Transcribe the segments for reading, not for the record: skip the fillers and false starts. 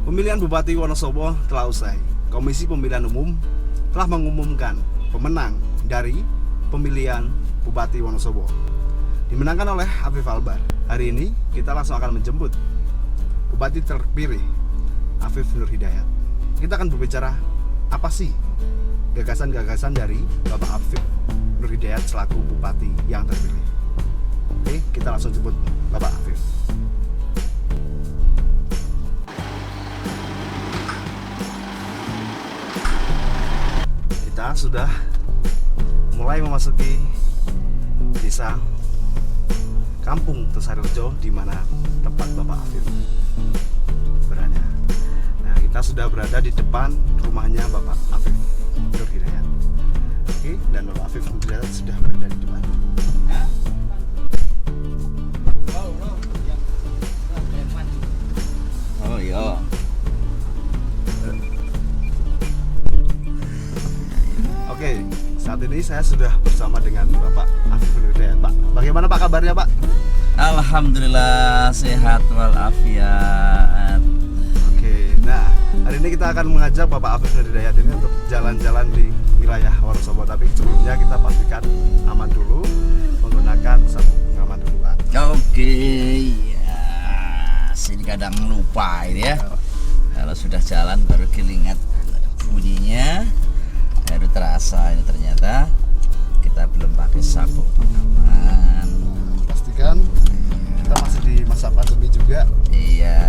Pemilihan Bupati Wonosobo telah usai. Komisi Pemilihan Umum telah mengumumkan pemenang dari pemilihan Bupati Wonosobo. Dimenangkan oleh Afif Albar. Hari ini kita langsung akan menjemput Bupati terpilih, Afif Nur Hidayat. Kita akan berbicara apa sih gagasan-gagasan dari Bapak Afif Nur Hidayat selaku Bupati yang terpilih. Oke, kita langsung jemput Bapak Afif. Kita sudah mulai memasuki desa Kampung Tesarerejo, di mana tempat Bapak Afif berada. Nah, kita sudah berada di depan rumahnya Bapak Afif Nur Hidayat. Oke, dan Bapak Afif Nur Hidayat sudah berada di depan. Oh iya. Oke, saat ini saya sudah bersama dengan Bapak Afif Nur Hidayat. Pak, bagaimana Pak kabarnya Pak? Alhamdulillah sehat walafiat. Oke, nah hari ini kita akan mengajak Bapak Afif Nur Hidayat ini untuk jalan-jalan di wilayah Wonosobo. Tapi sebelumnya kita pastikan aman dulu, menggunakan sabuk pengaman dulu Pak. Oke, ya. Sini kadang lupa ini ya. Kalau sudah jalan baru kelingat bunyinya, baru terasa ini ternyata kita belum pakai sabuk pengaman. Pastikan kita masih di masa pandemi juga. Iya.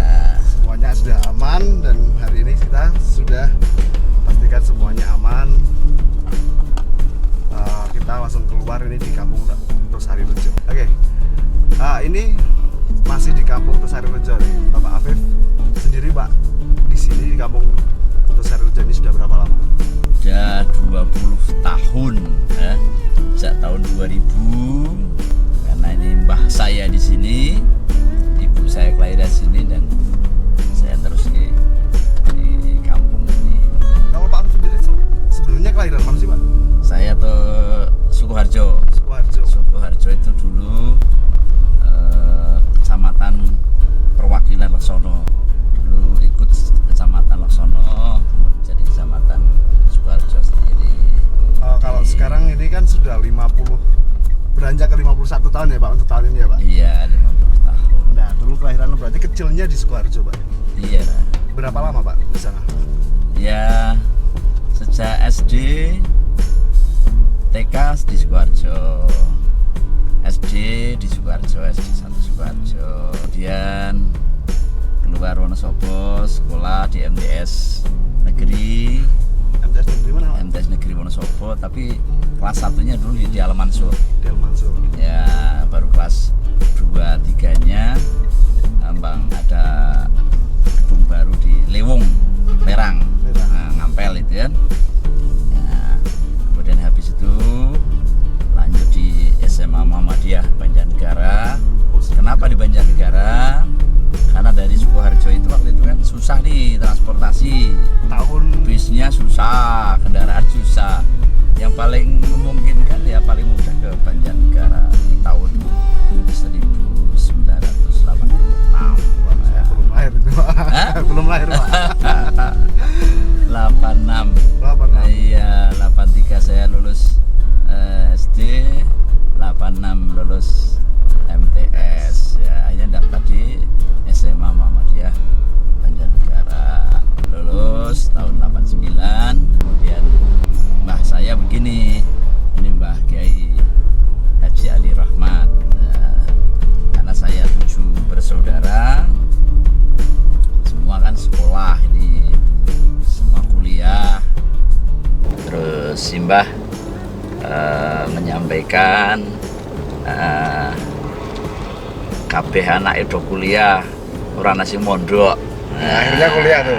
Semuanya sudah aman dan hari ini kita sudah pastikan semuanya aman. Kita langsung keluar ini di Kampung Tesarerejo. Oke. Ini masih di Kampung Tesarerejo nih. Bapak Afif sendiri Pak di sini di Kampung Tesarerejo ini sudah berapa lama? Sudah 20 tahun ya. Sejak tahun 2000. Karena ini mbah saya di sini, ibu saya kelahiran sini, dan saya terus di kampung ini. Kalau Pak Afif sendiri sebelumnya kelahiran mana sih Pak? Saya tuh Sukoharjo. Sukoharjo. Sukoharjo itu dulu kecamatan perwakilan Laksono. Dulu ikut kecamatan Laksono, kemudian jadi kecamatan Sukoharjo sendiri. Kalau sekarang ini kan sudah 50, beranjak ke 51 tahun ya Pak untuk tahun ini ya Pak? Iya, 50 tahun. Nah dulu kelahiran berarti kecilnya di Sukoharjo Pak? Iya. Berapa lama Pak di sana? Ya, sejak SD, TK di Sukoharjo, SD di Sukoharjo, SD 1 Sukoharjo. Kemudian keluar Wonosobo, sekolah di MTS Negeri. MTS Negeri mana Pak? MTS Negeri Wonosobo, tapi kelas 1-nya dulu di Al Mansur. Del Mansur. Ya, baru kelas 2, 3-nya Bang ada gedung baru di Lewung, Lerang. Nah, Ngampel itu kan. Nah, kemudian habis itu lanjut di SMA Muhammadiyah Banjarnegara. Kenapa di Banjarnegara? Karena dari Sukoharjo itu waktu itu kan susah nih transportasi. Tahun Bisnya susah, kendaraan susah. Yang paling memungkinkan ya paling mudah ke Banjarnegara di tahun 1986. Wah, saya belum lahir itu Pak. Belum lahir Pak. 86. 86. Iya, 83 saya lulus SD, 86 lulus MTS. Ya, akhirnya daftar di SMA Muhammadiyah Banjarnegara. Lulus tahun 89. Kemudian mbah saya begini. Ini Mbah Kiai Haji Ali Rahmat. Nah, karena saya 7 bersaudara, semua kan sekolah ini, semua kuliah. Terus Simbah menyampaikan kabeh anak itu kuliah, orang nasi mondok. Akhirnya kuliah tuh.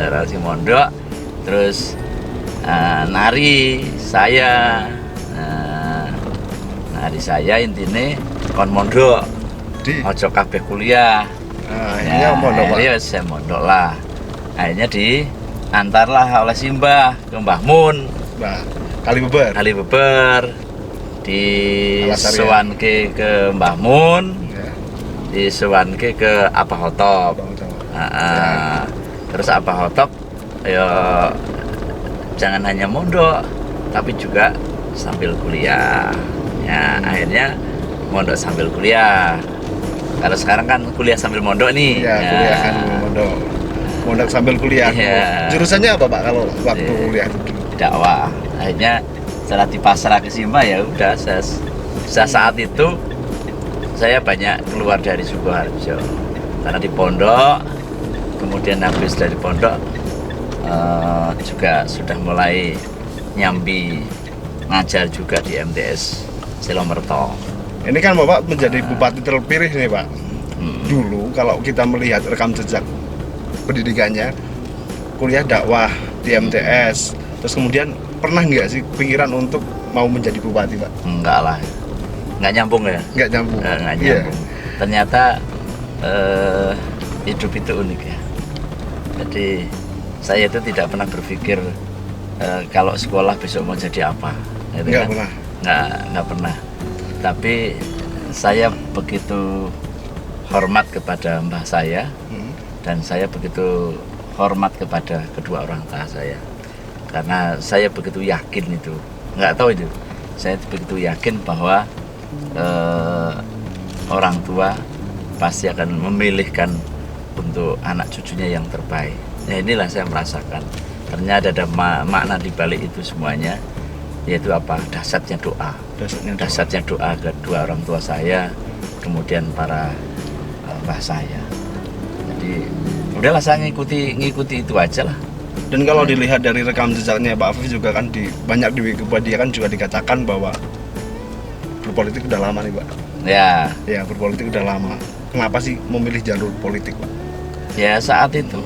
Nasi mondok, terus nari saya, intinya kon mondok, ojo kabeh kuliah. Akhirnya mondok Pak. Akhirnya saya mondok lah. Akhirnya diantarlah oleh Simbah ke Mbah Mun. Mbah Kalibeber. Kalibeber di Sewanke ke Mbah Mun, Ya. di Sewanke ke Apa Hotop. Ya. Terus apa hotok? Ya jangan hanya mondok, tapi juga sambil kuliah. Ya akhirnya mondok sambil kuliah. Kalau sekarang kan kuliah sambil mondok nih. Ya, kuliah kan mondok. Mondok sambil kuliah. Iya. Jurusannya apa Pak kalau waktu Iya. kuliah itu? Dakwah. Akhirnya setelah dipasrah ke Simba ya udah saat itu saya banyak keluar dari Sukoharjo karena di pondok, kemudian habis dari pondok juga sudah mulai nyambi ngajar juga di MTS Silomerto. Ini kan Bapak menjadi bupati terpilih nih Pak. Hmm. Dulu kalau kita melihat rekam jejak pendidikannya, kuliah dakwah di MTS, terus kemudian pernah nggak sih pikiran untuk mau menjadi bupati Pak? Enggak lah, nggak nyambung ya. Nggak nyambung. Nggak Iya. nyambung. Ternyata hidup itu unik ya. Jadi saya itu tidak pernah berpikir kalau sekolah besok mau jadi apa. Gitu Nggak kan. pernah. Nggak pernah. Tapi saya begitu hormat kepada mbah saya dan saya begitu hormat kepada kedua orang tua saya. Karena saya begitu yakin itu, nggak tahu itu, saya begitu yakin bahwa orang tua pasti akan memilihkan untuk anak cucunya yang terbaik. Ya inilah saya merasakan. Ternyata ada makna di balik itu semuanya, yaitu apa? Dasarnya doa. Dasarnya doa kedua orang tua saya, kemudian para mbah saya. Jadi udahlah saya ngikuti itu aja lah. Dan kalau dilihat dari rekam jejaknya Pak Afif juga kan banyak di Wikipedia kan juga dikatakan bahwa berpolitik udah lama nih Pak. Ya. Ya berpolitik udah lama. Kenapa sih memilih jalur politik Pak? Ya saat itu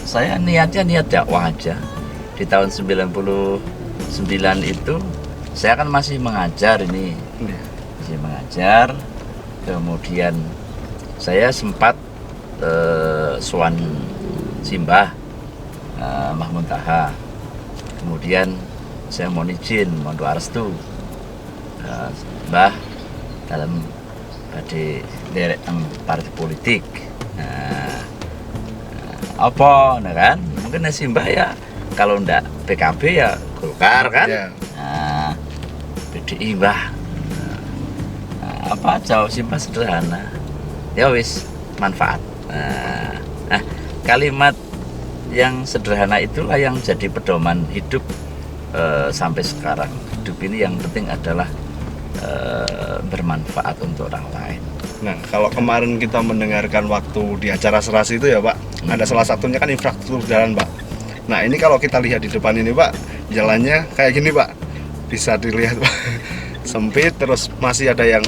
saya niat dakwah aja. Di tahun 99 itu saya kan masih mengajar ini. Masih mengajar. Kemudian saya sempat sowan Simbah Mbah Muntaha. Kemudian saya mohon izin, mohon doa restu Mbah dalam di derek partai politik. Apa kan? Mungkin Simbah ya kalau ndak PKB ya Golkar kan? Yeah. PDI Mbah. Apa jawab Simbah sederhana. Ya wis manfaat. Nah, kalimat yang sederhana itulah yang jadi pedoman hidup sampai sekarang. Hidup ini yang penting adalah bermanfaat untuk orang lain. Nah, kalau kemarin kita mendengarkan waktu di acara serasi itu ya Pak, ada salah satunya kan infrastruktur jalan Pak. Nah, ini kalau kita lihat di depan ini Pak, jalannya kayak gini Pak. Bisa dilihat Pak, sempit terus masih ada yang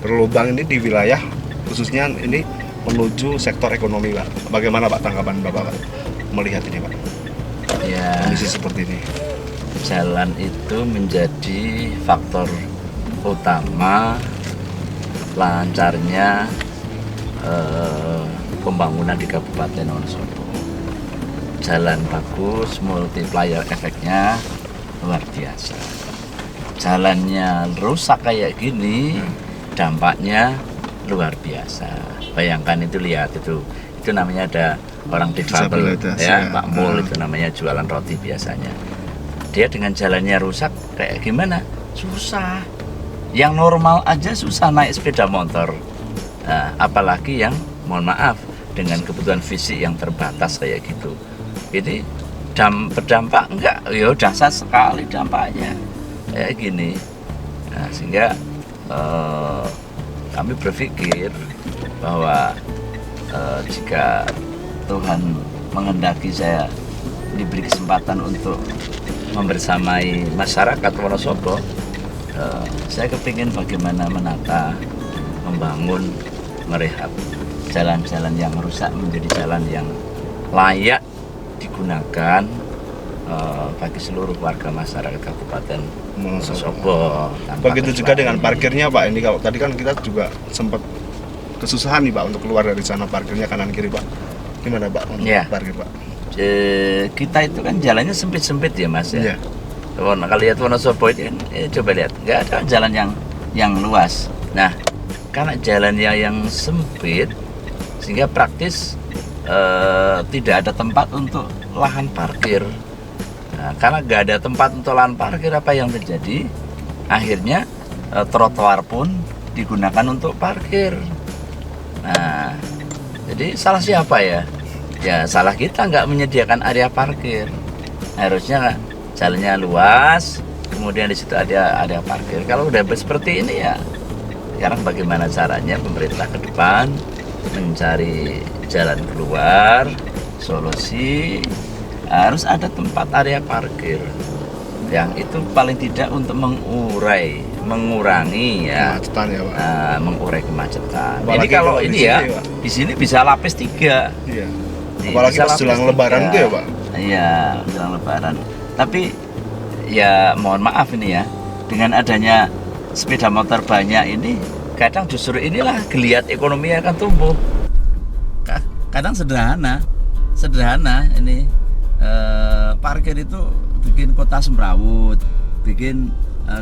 berlubang ini di wilayah khususnya ini menuju sektor ekonomi Pak. Bagaimana Pak tanggapan Bapak Pak melihat ini Pak? Ya, Kondisi seperti ini. jalan itu menjadi faktor utama lancarnya pembangunan di Kabupaten Wonosobo. Jalan bagus, multiplier efeknya luar biasa. Jalannya rusak kayak gini, dampaknya luar biasa. Bayangkan itu, lihat itu namanya ada orang difabel ya, Pak Mul itu namanya jualan roti biasanya. Dia dengan jalannya rusak kayak gimana? Susah. Yang normal aja susah naik sepeda motor. Nah, apalagi yang mohon maaf dengan kebutuhan fisik yang terbatas kayak gitu. Jadi berdampak enggak? Ya dahsyat sekali dampaknya. Kayak gini. Nah, sehingga kami berpikir bahwa jika Tuhan menghendaki saya diberi kesempatan untuk membersamai masyarakat Wonosobo, saya kepingin bagaimana menata, membangun, merehab jalan-jalan yang rusak menjadi jalan yang layak digunakan bagi seluruh warga masyarakat Kabupaten Wonosobo. Begitu juga dengan parkirnya Pak. Ini kalau tadi kan kita juga sempat kesusahan nih Pak untuk keluar dari sana, parkirnya kanan kiri Pak. Gimana Pak untuk parkir Pak? Kita itu kan jalannya sempit-sempit ya Mas ya. Kalau lihat Wonosobo itu kan, coba lihat, nggak ada jalan yang luas. Nah, karena jalannya yang sempit, sehingga praktis tidak ada tempat untuk lahan parkir. Nah, karena nggak ada tempat untuk lahan parkir, apa yang terjadi? Akhirnya trotoar pun digunakan untuk parkir. Nah, jadi salah siapa ya? Ya salah kita nggak menyediakan area parkir. Harusnya jalannya luas, kemudian di situ ada area parkir. Kalau udah seperti ini ya, sekarang bagaimana caranya pemerintah ke depan mencari jalan keluar, solusi harus ada tempat area parkir yang itu paling tidak untuk mengurangi ya kemacetan ya Pak. Mengurai kemacetan. Apalagi Ini kalau kalau ini di ya sini, Pak. di sini bisa lapis 3. Iya. Nih, Apalagi bisa pas lapis jelang 3. lebaran tuh ya Pak. Iya, jelang lebaran. Tapi ya mohon maaf ini ya, dengan adanya sepeda motor banyak ini, kadang justru inilah geliat ekonomi akan tumbuh. Kadang sederhana ini parkir itu bikin kota semrawut, bikin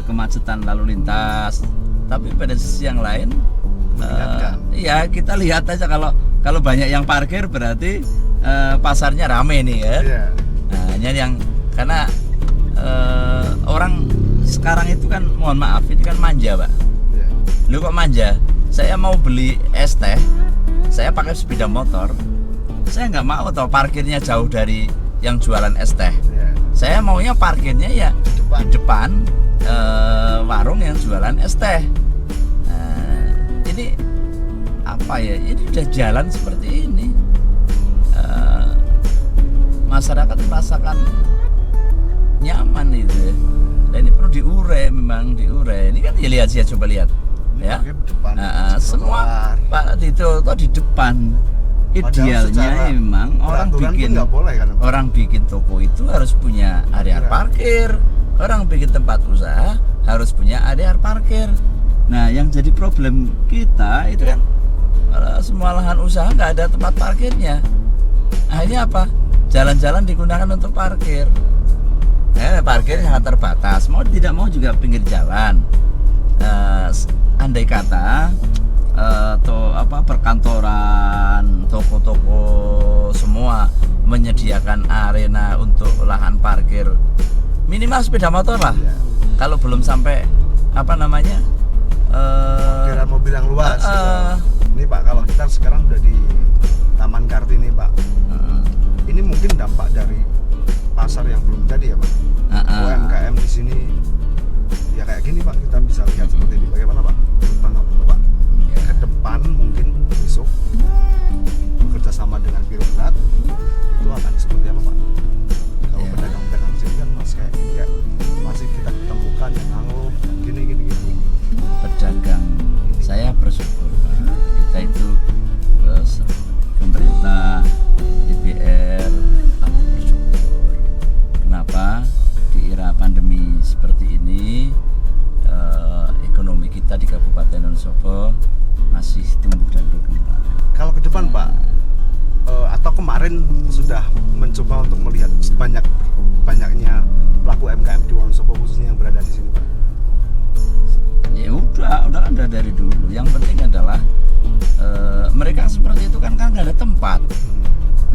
kemacetan lalu lintas. Tapi pada sisi yang lain, ya kita lihat aja kalau banyak yang parkir berarti pasarnya rame nih ya. Iya. Nah, hanya yang karena orang sekarang itu kan mohon maaf ini kan manja Pak. Iya. Lu kok manja? Saya mau beli es teh, saya pakai sepeda motor. Saya nggak mau tau parkirnya jauh dari yang jualan es teh. Iya. Saya maunya parkirnya ya Depan. di depan warung yang jualan es teh. Nah, ini apa ya? Ini udah jalan seperti ini. Masyarakat merasakan nyaman itu ya. Dan ini perlu diurai, memang diurai. Ini kan ya lihat sih, coba lihat ya. Parkir depan. Semua Pak Tito di depan. Idealnya memang orang bikin nggak boleh kan Pak? orang bikin toko itu harus punya area parkir. Orang bikin tempat usaha harus punya area parkir. Nah, yang jadi problem kita itu kan semua lahan usaha nggak ada tempat parkirnya. Akhirnya apa? Jalan-jalan digunakan untuk parkir. Parkir sangat terbatas. Mau tidak mau juga pinggir jalan. Andai kata perkantoran, toko-toko semua menyediakan arena untuk lahan parkir minimal sepeda motor lah. Iya. Kalau belum sampai parkiran mobil yang luas. Ini Pak, kalau kita sekarang udah di Taman Kartini Pak. Ini mungkin dampak dari pasar yang belum jadi ya Pak. UMKM di sini ya kayak gini Pak, kita bisa lihat seperti ini. Bagaimana Pak? Tanggapan Bapak? Ke depan mungkin besok bekerja sama dengan birokrat itu akan seperti apa Pak? Kalau pedagang-pedagang sini kan mas kayak gini ya, masih kita ketemukan yang ngangguk gini. Pedagang, saya bersyukur Pak. Kita itu pemerintah, DPR patut bersyukur. Kenapa di era pandemi seperti ini ekonomi kita di Kabupaten Wonosobo masih tumbuh dan berkembang. Kalau ke depan Pak, atau kemarin sudah mencoba untuk melihat banyaknya pelaku UMKM di Wonosobo khususnya yang berada di sini Pak? Ya udah ada dari dulu. Yang penting adalah mereka seperti itu kan nggak ada tempat.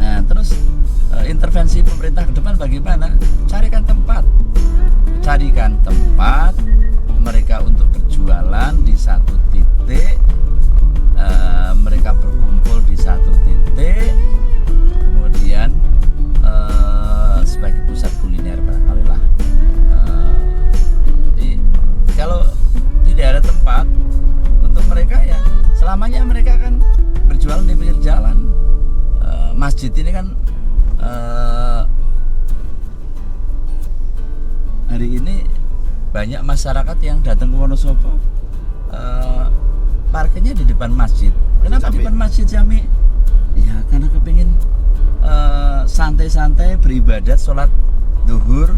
Nah terus intervensi pemerintah ke depan bagaimana? Carikan tempat mereka untuk berjualan di satu titik. Mereka berkumpul di satu titik, kemudian sebagai pusat kuliner barangkali lah. Jadi kalau tidak ada tempat untuk mereka ya selamanya mereka akan berjualan di pinggir jalan. Masjid ini kan hari ini banyak masyarakat yang datang ke Wonosobo parkirnya di depan masjid. Kenapa di depan masjid Jami? Ya karena kepingin santai-santai beribadat, sholat duhur,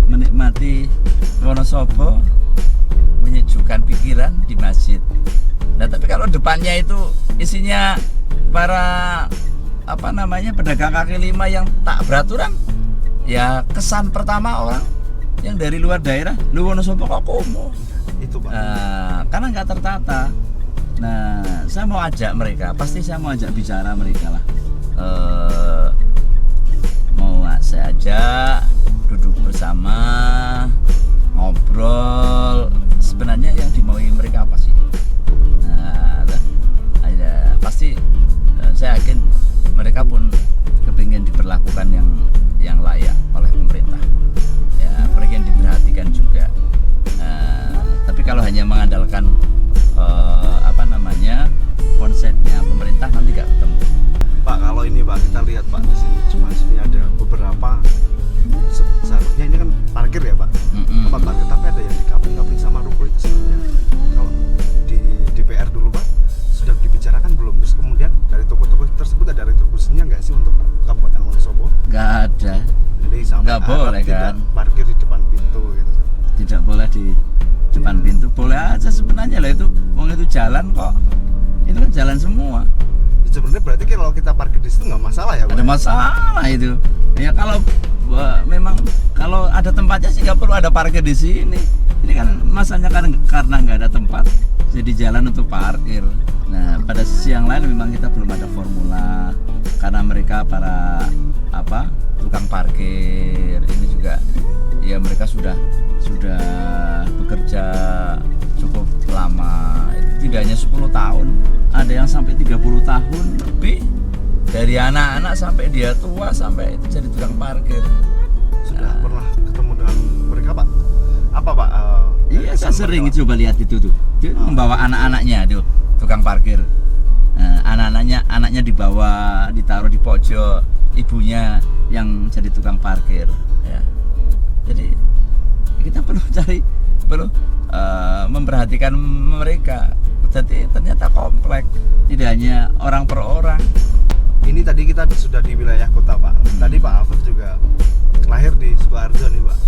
menikmati Wonosobo, menyejukkan pikiran di masjid. Nah tapi kalau depannya itu isinya para pedagang kaki lima yang tak beraturan, ya kesan pertama orang yang dari luar daerah, lu Wonosobo kok kumuh. Itu Pak. Karena nggak tertata. Nah, saya mau ajak mereka, pasti saya mau ajak bicara mereka lah. Saya ajak duduk bersama, ngobrol. Sebenarnya yang dimaui mereka apa sih? Nah, pasti saya yakin mereka pun kepingin diperlakukan yang layak oleh pemerintah. Ya, pengen diperhatikan juga. Tapi kalau hanya mengandalkan konsepnya pemerintah nanti nggak ketemu. Pak, kalau ini Pak, kita lihat Pak di sini ada beberapa, seharusnya ini kan parkir ya Pak, tempat parkir, tapi ada yang dikapling sama ruko itu sebenarnya. Kalau di DPR dulu Pak, sudah dibicarakan belum? Terus kemudian dari toko-toko tersebut ada retribusinya nggak sih untuk Kabupaten Wonosobo? Nggak ada. Jadi sampai nggak boleh kan? Parkir di depan pintu gitu. Tidak boleh di depan pintu, boleh aja sebenarnya lah itu. Wong itu jalan kok. Itu kan jalan semua. Sebenarnya berarti kalau kita parkir di situ nggak masalah ya Pak? Ada masalah itu. Ya kalau memang kalau ada tempatnya sih nggak perlu ada parkir di sini. Ini kan masanya kan karena nggak ada tempat, jadi jalan untuk parkir. Nah, pada sisi yang lain memang kita belum ada formula karena mereka para tukang parkir ini juga ya mereka sudah bekerja cukup lama. Itu tidak hanya 10 tahun, ada yang sampai 30 tahun lebih. Dari anak-anak sampai dia tua sampai itu jadi tukang parkir. Sudah pernah ketemu dengan mereka Pak? Apa Pak? Iya, saya sering coba lihat itu tuh. Dia membawa anak-anaknya tuh tukang parkir. Anaknya dibawa, ditaruh di pojok, ibunya yang jadi tukang parkir. Ya. Jadi kita perlu memperhatikan mereka. Jadi ternyata komplek, tidak hanya orang per orang. Ini tadi kita sudah di wilayah kota Pak. Tadi Pak Alfred juga lahir di Sukoharjo nih Pak.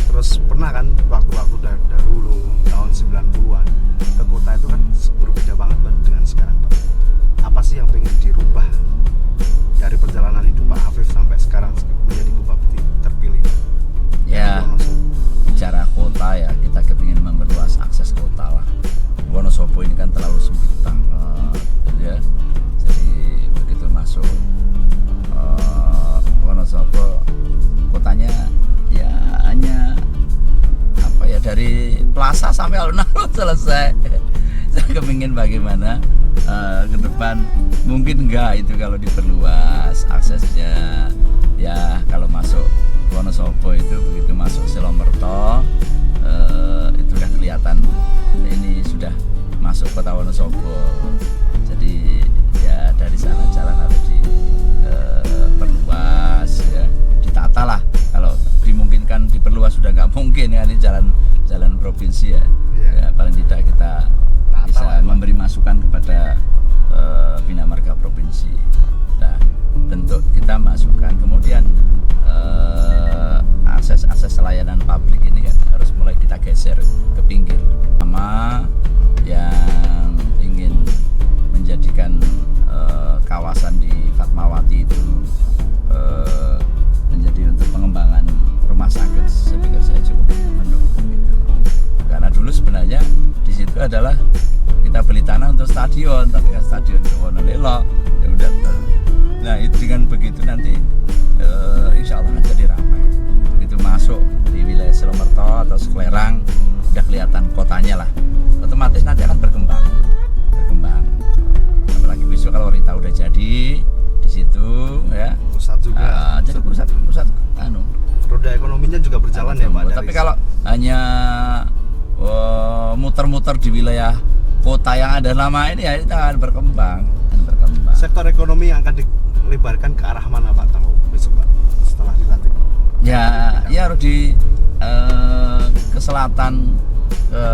Terus pernah kan waktu-waktu dahulu tahun 90-an ke kota itu kan berbeda banget Pak dengan sekarang Pak. Apa sih yang pengen dirubah dari perjalanan hidup Pak Afif sampai sekarang menjadi bupati terpilih? Ya, bicara kota ya kita kepingin memperluas akses kota lah. Wonosobo ini kan terlalu sempit banget ya. Jadi begitu masuk Wonosobo, kotanya ya hanya dari plaza sampai alun-alun selesai. Saya kepingin bagaimana ke depan, mungkin enggak itu kalau diperluas aksesnya. Ya kalau masuk Wonosobo itu begitu masuk Silomerto itu udah kelihatan ini sudah masuk kota Wonosobo. Jadi ya dari sana jalan harus diperluas ya, ditata lah. Kalau dimungkinkan diperluas sudah nggak mungkin ya, ini jalan provinsi ya. Ya paling tidak kita bisa memberi masukan kepada Bina Marga Provinsi. Nah, bentuk kita masukkan, kemudian akses layanan publik ini kan harus mulai kita geser ke pinggir. Sama yang ingin menjadikan kawasan di Fatmawati itu menjadi untuk pengembangan rumah sakit, saya pikir saya cukup mendukung itu. Karena dulu sebenarnya di situ adalah kita beli tanah untuk stadion, tapi kan stadion di Wonolelo ya udah. Nah itu dengan begitu nanti insya Allah jadi ramai. Begitu masuk di wilayah Silomerto atau Seklerang udah kelihatan kotanya lah, otomatis nanti akan berkembang. Apalagi besok kalau Rita udah jadi di situ ya, pusat juga. Jadi pusat roda ekonominya juga berjalan ya Pak. Tapi kalau hanya muter-muter di wilayah kota yang ada lama ini ya itu akan berkembang. Sektor ekonomi yang akan dilebarkan ke arah mana Pak kalau besok Pak setelah dilantik? Ya harus ke selatan, ke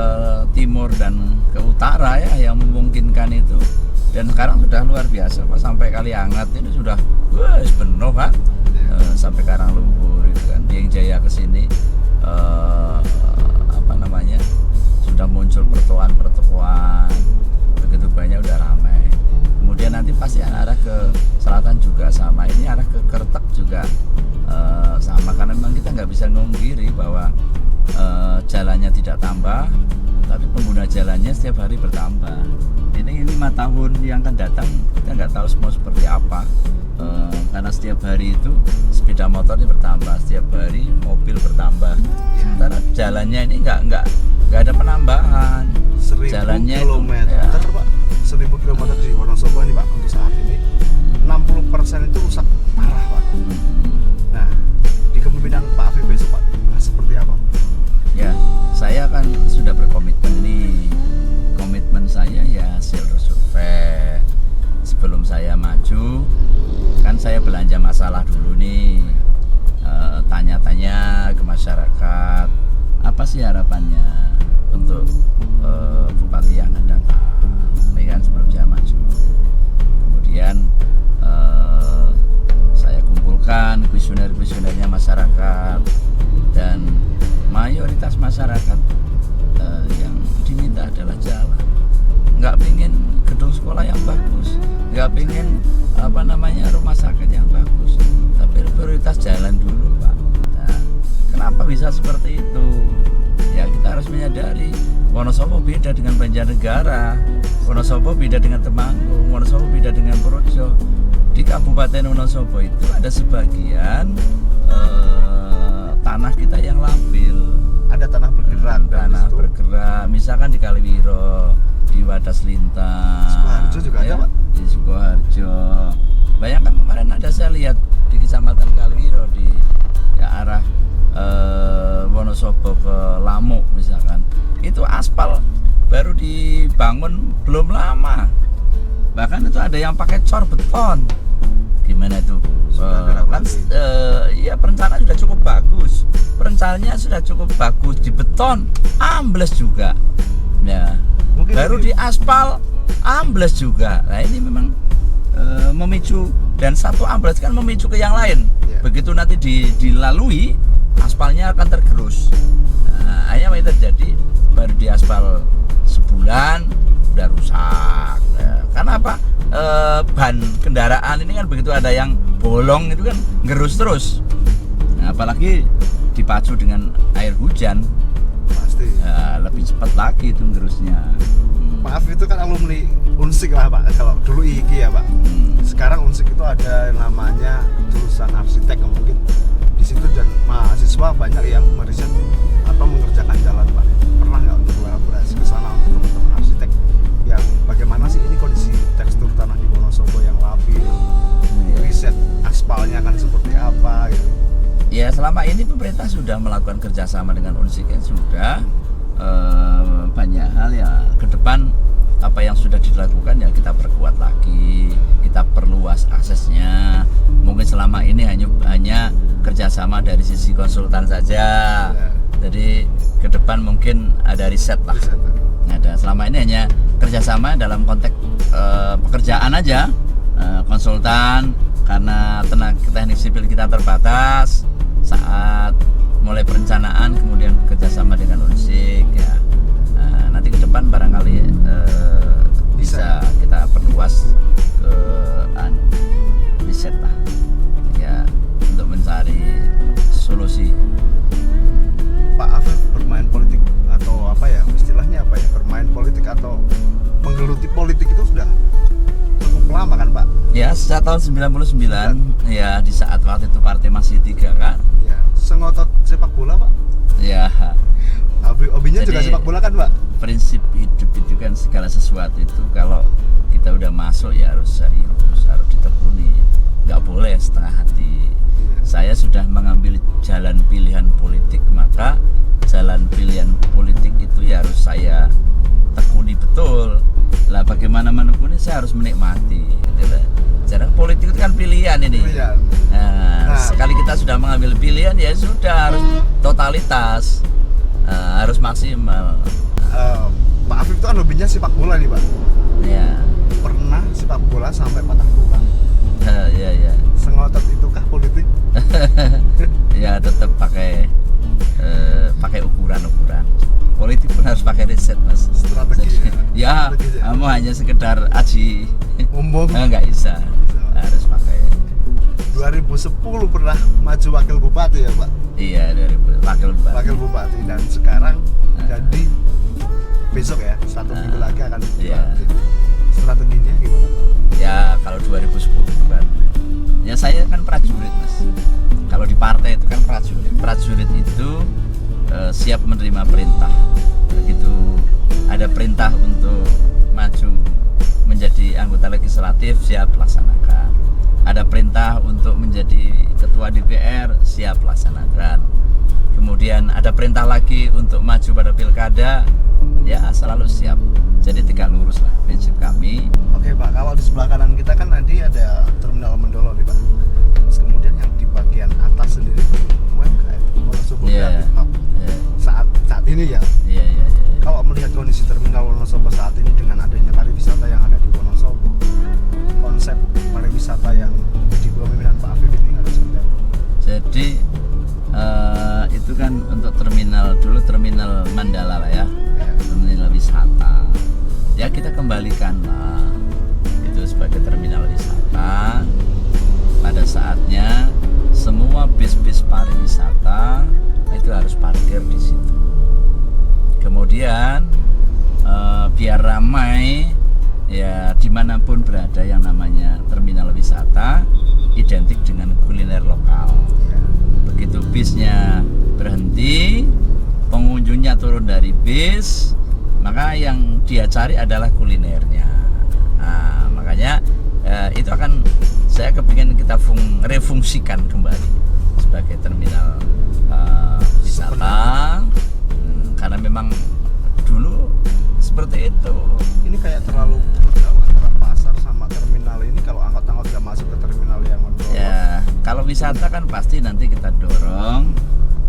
timur dan ke utara ya yang memungkinkan itu. Dan sekarang sudah luar biasa Pak, sampai Kaliangat ini sudah penuh Pak. Sampai Karanglumpur itu kan, Dieng Jaya ke sini sudah muncul pertokoan begitu banyak, udah ramai. Kemudian nanti pasti arah ke selatan juga sama, ini arah ke Kertek juga sama, karena memang kita nggak bisa ngungkiri bahwa jalannya tidak tambah, tapi pengguna jalannya setiap hari bertambah. Ini 5 tahun yang akan datang kita nggak tahu semua seperti apa. Karena setiap hari itu sepeda motornya bertambah, setiap hari mobil bertambah. Sementara jalannya ini nggak ada penambahan. 1000 jalannya kilometer ya. Pak, 1000 kilometer di Wonosobo ini Pak untuk saat ini 60% itu rusak parah Pak. Nah, di kepemimpinan Pak Afif besok Pak seperti apa? Ya, saya kan sudah berkomitmen ini. Komitmen saya ya hasil survei. Sebelum saya maju, kan saya belanja masalah dulu nih. Tanya-tanya ke masyarakat, apa sih harapannya untuk bupati yang akan datang. Ini kan sebelum saya maju. Kemudian saya kumpulkan kuesioner-kuesionernya masyarakat, dan mayoritas masyarakat yang diminta adalah jalan. Nggak pingin gedung sekolah yang bagus, nggak pingin rumah sakit yang bagus, tapi prioritas jalan dulu Pak. Nah, kenapa bisa seperti itu? Ya kita harus menyadari Wonosobo beda dengan Banjarnegara, Wonosobo beda dengan Temanggung, Wonosobo beda dengan Projo. Di Kabupaten Wonosobo itu ada sebagian tanah kita yang labil. Ada tanah bergerak. Tanah bergerak, misalkan di Kaliwiro, di Wadas Lintang, Sukoharjo juga ada Pak. Di Sukoharjo. Bayangkan kemarin ada saya lihat di Kecamatan Kaliwiro di arah Wonosobo ke Lamuk misalkan, itu aspal baru dibangun belum lama, bahkan itu ada yang pakai cor beton. Gimana itu? Ya perencanaan sudah cukup bagus, perencanaannya sudah cukup bagus, di beton ambles juga ya. Mungkin baru di aspal ambles juga. Nah ini memang memicu, dan satu ambles kan memicu ke yang lain ya. Begitu nanti dilalui, aspalnya akan tergerus. Nah akhirnya apa terjadi? Baru di aspal sebulan udah rusak ya. Karena apa? Ban kendaraan ini kan begitu ada yang bolong itu kan gerus terus. Nah, apalagi dipacu dengan air hujan, pasti lebih cepat lagi itu gerusnya. Maaf itu kan alumni Unsik lah Pak, kalau dulu IIKI ya Pak. Sekarang Unsik itu ada namanya jurusan arsitek, mungkin di situ dan mahasiswa banyak yang meriset atau mengerjakan jalan Pak. Pernah nggak untuk kolaborasi ke sana untuk teman-teman arsitek yang bagaimana sih ini kondisi tekstur tanah di Wonosobo yang labil, riset aspalnya akan seperti apa gitu. Ya selama ini pemerintah sudah melakukan kerjasama dengan Unsik, sudah banyak hal ya. Ke depan apa yang sudah dilakukan ya kita perkuat lagi, kita perluas aksesnya. Mungkin selama ini hanya kerjasama dari sisi konsultan saja ya. Jadi ke depan mungkin ada riset lah. Ada, selama ini hanya kerjasama dalam konteks pekerjaan aja, konsultan, karena tenaga teknik sipil kita terbatas. Saat mulai perencanaan kemudian kerjasama dengan Unsik ya. Nanti ke depan barangkali bisa kita perluas ke riset lah ya, untuk mencari solusi. Pak Afif bermain politik atau apa ya istilahnya apa ya, bermain politik atau menggeluti politik itu sudah cukup lama kan Pak? Ya sejak tahun 99 ya, di saat waktu itu partai masih 3 kan ya. Sengotot sepak bola Pak ya. Hobinya juga sepak bola kan Pak? Prinsip hidup itu kan segala sesuatu itu kalau kita udah masuk ya harus serius, harus ditekuni, nggak boleh setengah hati. Saya sudah mengambil jalan pilihan politik, maka jalan pilihan politik itu ya harus saya tekuni betul. Lah bagaimana menekuni, saya harus menikmati gitu. Jalan politik itu kan pilihan ini. Nah, sekali kita sudah mengambil pilihan ya sudah harus totalitas, harus maksimal. Pak Afif itu kan hobinya sepak bola nih Pak. Ya. Pernah sepak bola sampai patah tulang. Ya. Sengotot itukah politik? Ya tetap pakai ukuran. Politik pun harus pakai riset Mas. Strategi. Ya, kamu hanya sekedar aji. Umum. Nggak bisa. Harus pakai. 2010 pernah maju wakil bupati ya Pak? Iya, dari wakil bupati. Dan sekarang jadi besok ya, 1 minggu lagi akan Iya. Strateginya gimana Pak? Ya kalau 2010 itu kan, ya saya kan prajurit Mas. Kalau di partai itu kan prajurit itu siap menerima perintah. Begitu ada perintah untuk maju menjadi anggota legislatif, siap laksanakan. Ada perintah untuk menjadi ketua DPR, siap laksanakan. Kemudian ada perintah lagi untuk maju pada pilkada, ya selalu siap. Jadi tegak lurus lah prinsip kami. Oke Pak, kalau di sebelah kanan kita kan tadi ada terminal Mendolo nih Pak. Terus kemudian yang di bagian atas sendiri itu UMKM, Wonosobo Iya. Creative Hub. Iya. Saat ini ya. Iya. Kalau melihat kondisi terminal Wonosobo saat ini dengan adanya pariwisata yang ada di Wonosobo, konsep pariwisata yang di bawah pimpinan Pak Afif ini harus seperti apa? Jadi itu kan untuk terminal Mandala lah ya, terminal wisata. Ya kita kembalikan lah itu sebagai terminal wisata. Pada saatnya semua bis-bis pariwisata itu harus parkir di situ. Kemudian biar ramai ya dimanapun berada yang namanya terminal wisata identik dengan kuliner lokal. Begitu bisnya berhenti, pengunjungnya turun dari bis, maka yang dia cari adalah kulinernya. Nah, makanya itu akan saya kepingin kita refungsikan kembali sebagai terminal wisata. Karena memang dulu seperti itu. Ini kayak terlalu jauh antara pasar sama terminal ini. Kalau angkot-angkot nggak masuk ke terminal yang Mendolo. Ya, kalau wisata kan pasti nanti kita dorong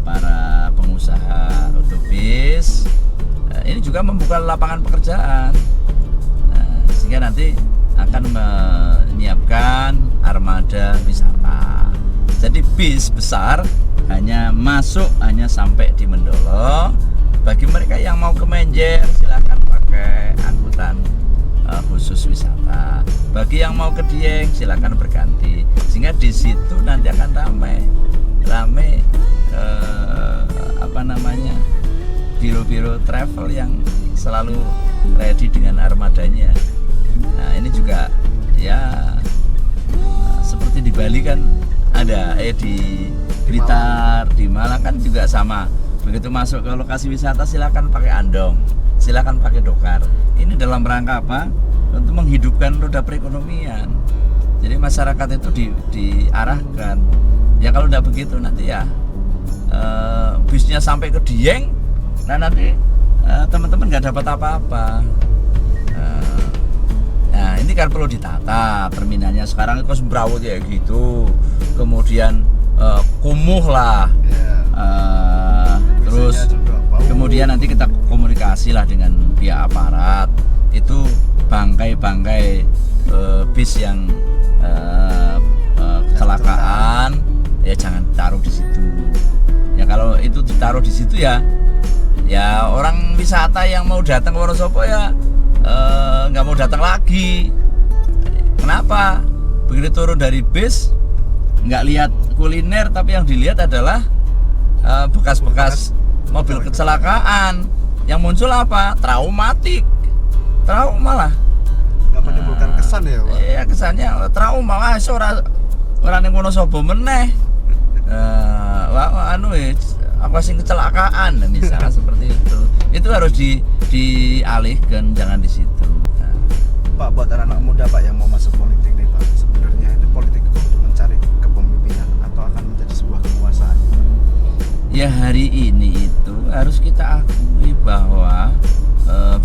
para pengusaha otobis. Ini juga membuka lapangan pekerjaan. Sehingga nanti akan menyiapkan armada wisata. Jadi bis besar hanya sampai di Mendolo. Bagi mereka yang mau ke Menjer silahkan pakai angkutan khusus wisata. Bagi yang mau ke Dieng silakan berganti. Sehingga di situ nanti akan ramai biro-biro travel yang selalu ready dengan armadanya. Nah ini juga ya seperti di Bali kan ada, di Blitar, di Malang kan juga sama. Begitu masuk ke lokasi wisata silakan pakai andong, silakan pakai dokar. Ini dalam rangka apa? Untuk menghidupkan roda perekonomian. Jadi masyarakat itu diarahkan. Ya kalau tidak begitu nanti ya bisnya sampai ke Dieng, nah nanti teman-teman nggak dapat apa-apa. Nah ini kan perlu ditata terminalnya. Sekarang itu sembrawut ya gitu. Kemudian kumuh lah. Terus kemudian nanti kita komunikasi lah dengan pihak aparat. Itu bangkai-bangkai bis yang kecelakaan ya jangan taruh di situ. Ya kalau itu ditaruh di situ ya orang wisata yang mau datang ke Wonosobo ya nggak mau datang lagi. Kenapa? Begitu turun dari bis nggak lihat kuliner, tapi yang dilihat adalah bekas-bekas mobil kecelakaan. Yang muncul apa? Trauma lah. Nggak menimbulkan kesan ya Pak? Iya kesannya trauma lah. Orang yang Wonosobo meneh. Apa sih kecelakaan misalnya seperti itu. Itu harus dialihkan, jangan di situ. Pak, buat anak-anak muda Pak yang mau masuk politik nih Pak, sebenarnya itu politik itu untuk mencari kepemimpinan atau akan menjadi sebuah kekuasaan? Ya hari ini itu harus kita akui bahwa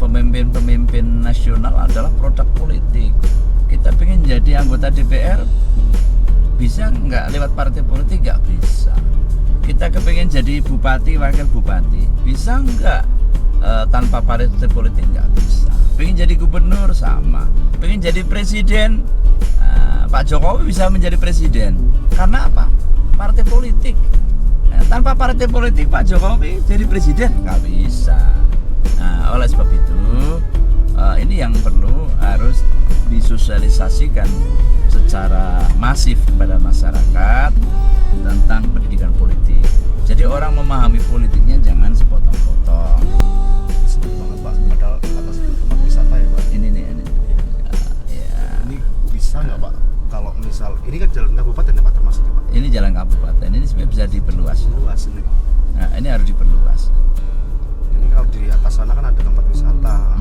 pemimpin-pemimpin nasional adalah produk politik. Kita pengen jadi anggota DPR, bisa nggak lewat partai politik? Nggak bisa. Kita kepengen jadi bupati, wakil bupati, bisa nggak tanpa partai politik? Nggak bisa. Pengen jadi gubernur sama. Pengen jadi presiden, Pak Jokowi bisa menjadi presiden. Karena apa? Partai politik. Tanpa partai politik Pak Jokowi jadi presiden? Nggak bisa. Nah, oleh sebab itu ini yang perlu harus disosialisasikan secara masif kepada masyarakat tentang pendidikan politik. Jadi orang memahami politiknya jangan sepotong-potong. Sebut banget Pak, padahal Ini kan jalan kabupaten ya Pak termasuknya Pak? Ini jalan kabupaten, ini sebenarnya bisa diperluas. Luas ini. Nah, ini harus diperluas. Ini kalau di atas sana kan ada tempat wisata,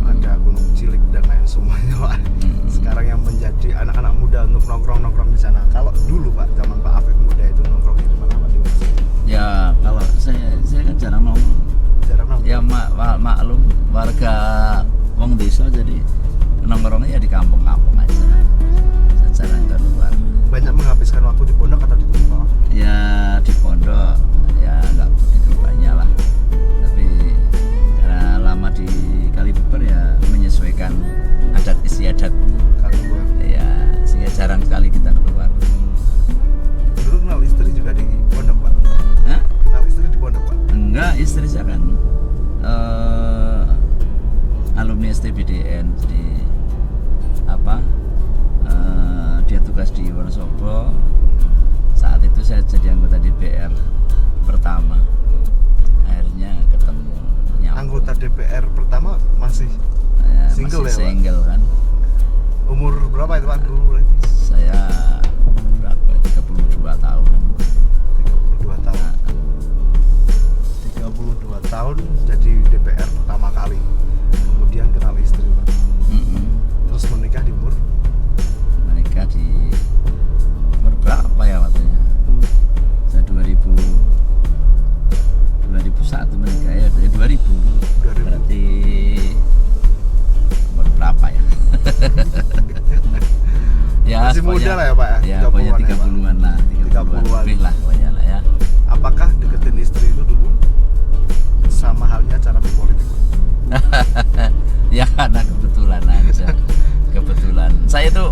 ada Gunung Cilik dan lain semuanya Pak. Sekarang yang menjadi anak-anak muda untuk nongkrong di sana. Kalau dulu Pak, zaman Pak Afif muda itu nongkrongnya di mana Pak? Di Wonosobo? Ya kalau saya kan jarang nongkrong. Jarang nongkrong. Ya maklum warga wong desa, jadi nongkrongnya ya di kampung-kampung aja. Saya jarang keluar. Banyak menghabiskan waktu di pondok atau di rumah Pak? Ya di pondok ya nggak begitu banyak lah. Tapi karena lama di Kalibeber ya menyesuaikan adat istiadat. Kalibeber. Ya sehingga jarang sekali kita keluar. Dulu kenal istri juga di pondok Pak? Hah? Kenal istri di pondok Pak? Enggak, istri saya kan alumni STBDN, jadi apa? Dia tugas di Wonosobo. Saat itu saya jadi anggota DPR pertama. Akhirnya ketemu nyambung. Anggota DPR pertama masih Ya, single masih ya, Pak? single kan. umur berapa itu Pak dulu? Saya berapa? 32 tahun. 32 tahun. 32 tahun jadi DPR pertama kali. Kemudian kenal istri Pak. Terus menikah di umur Menikah di umur berapa ya waktunya? Saya 2001 menikah ya, 2000. 2000. Berarti umur berapa ya? Ya masih muda lah ya Pak ya? Ya pokoknya 30-an lah, 30-an lebih lah pokoknya lah ya. Apakah deketin istri itu dulu sama halnya cara berpolitik Pak? Ya karena kebetulan aja. Kebetulan saya itu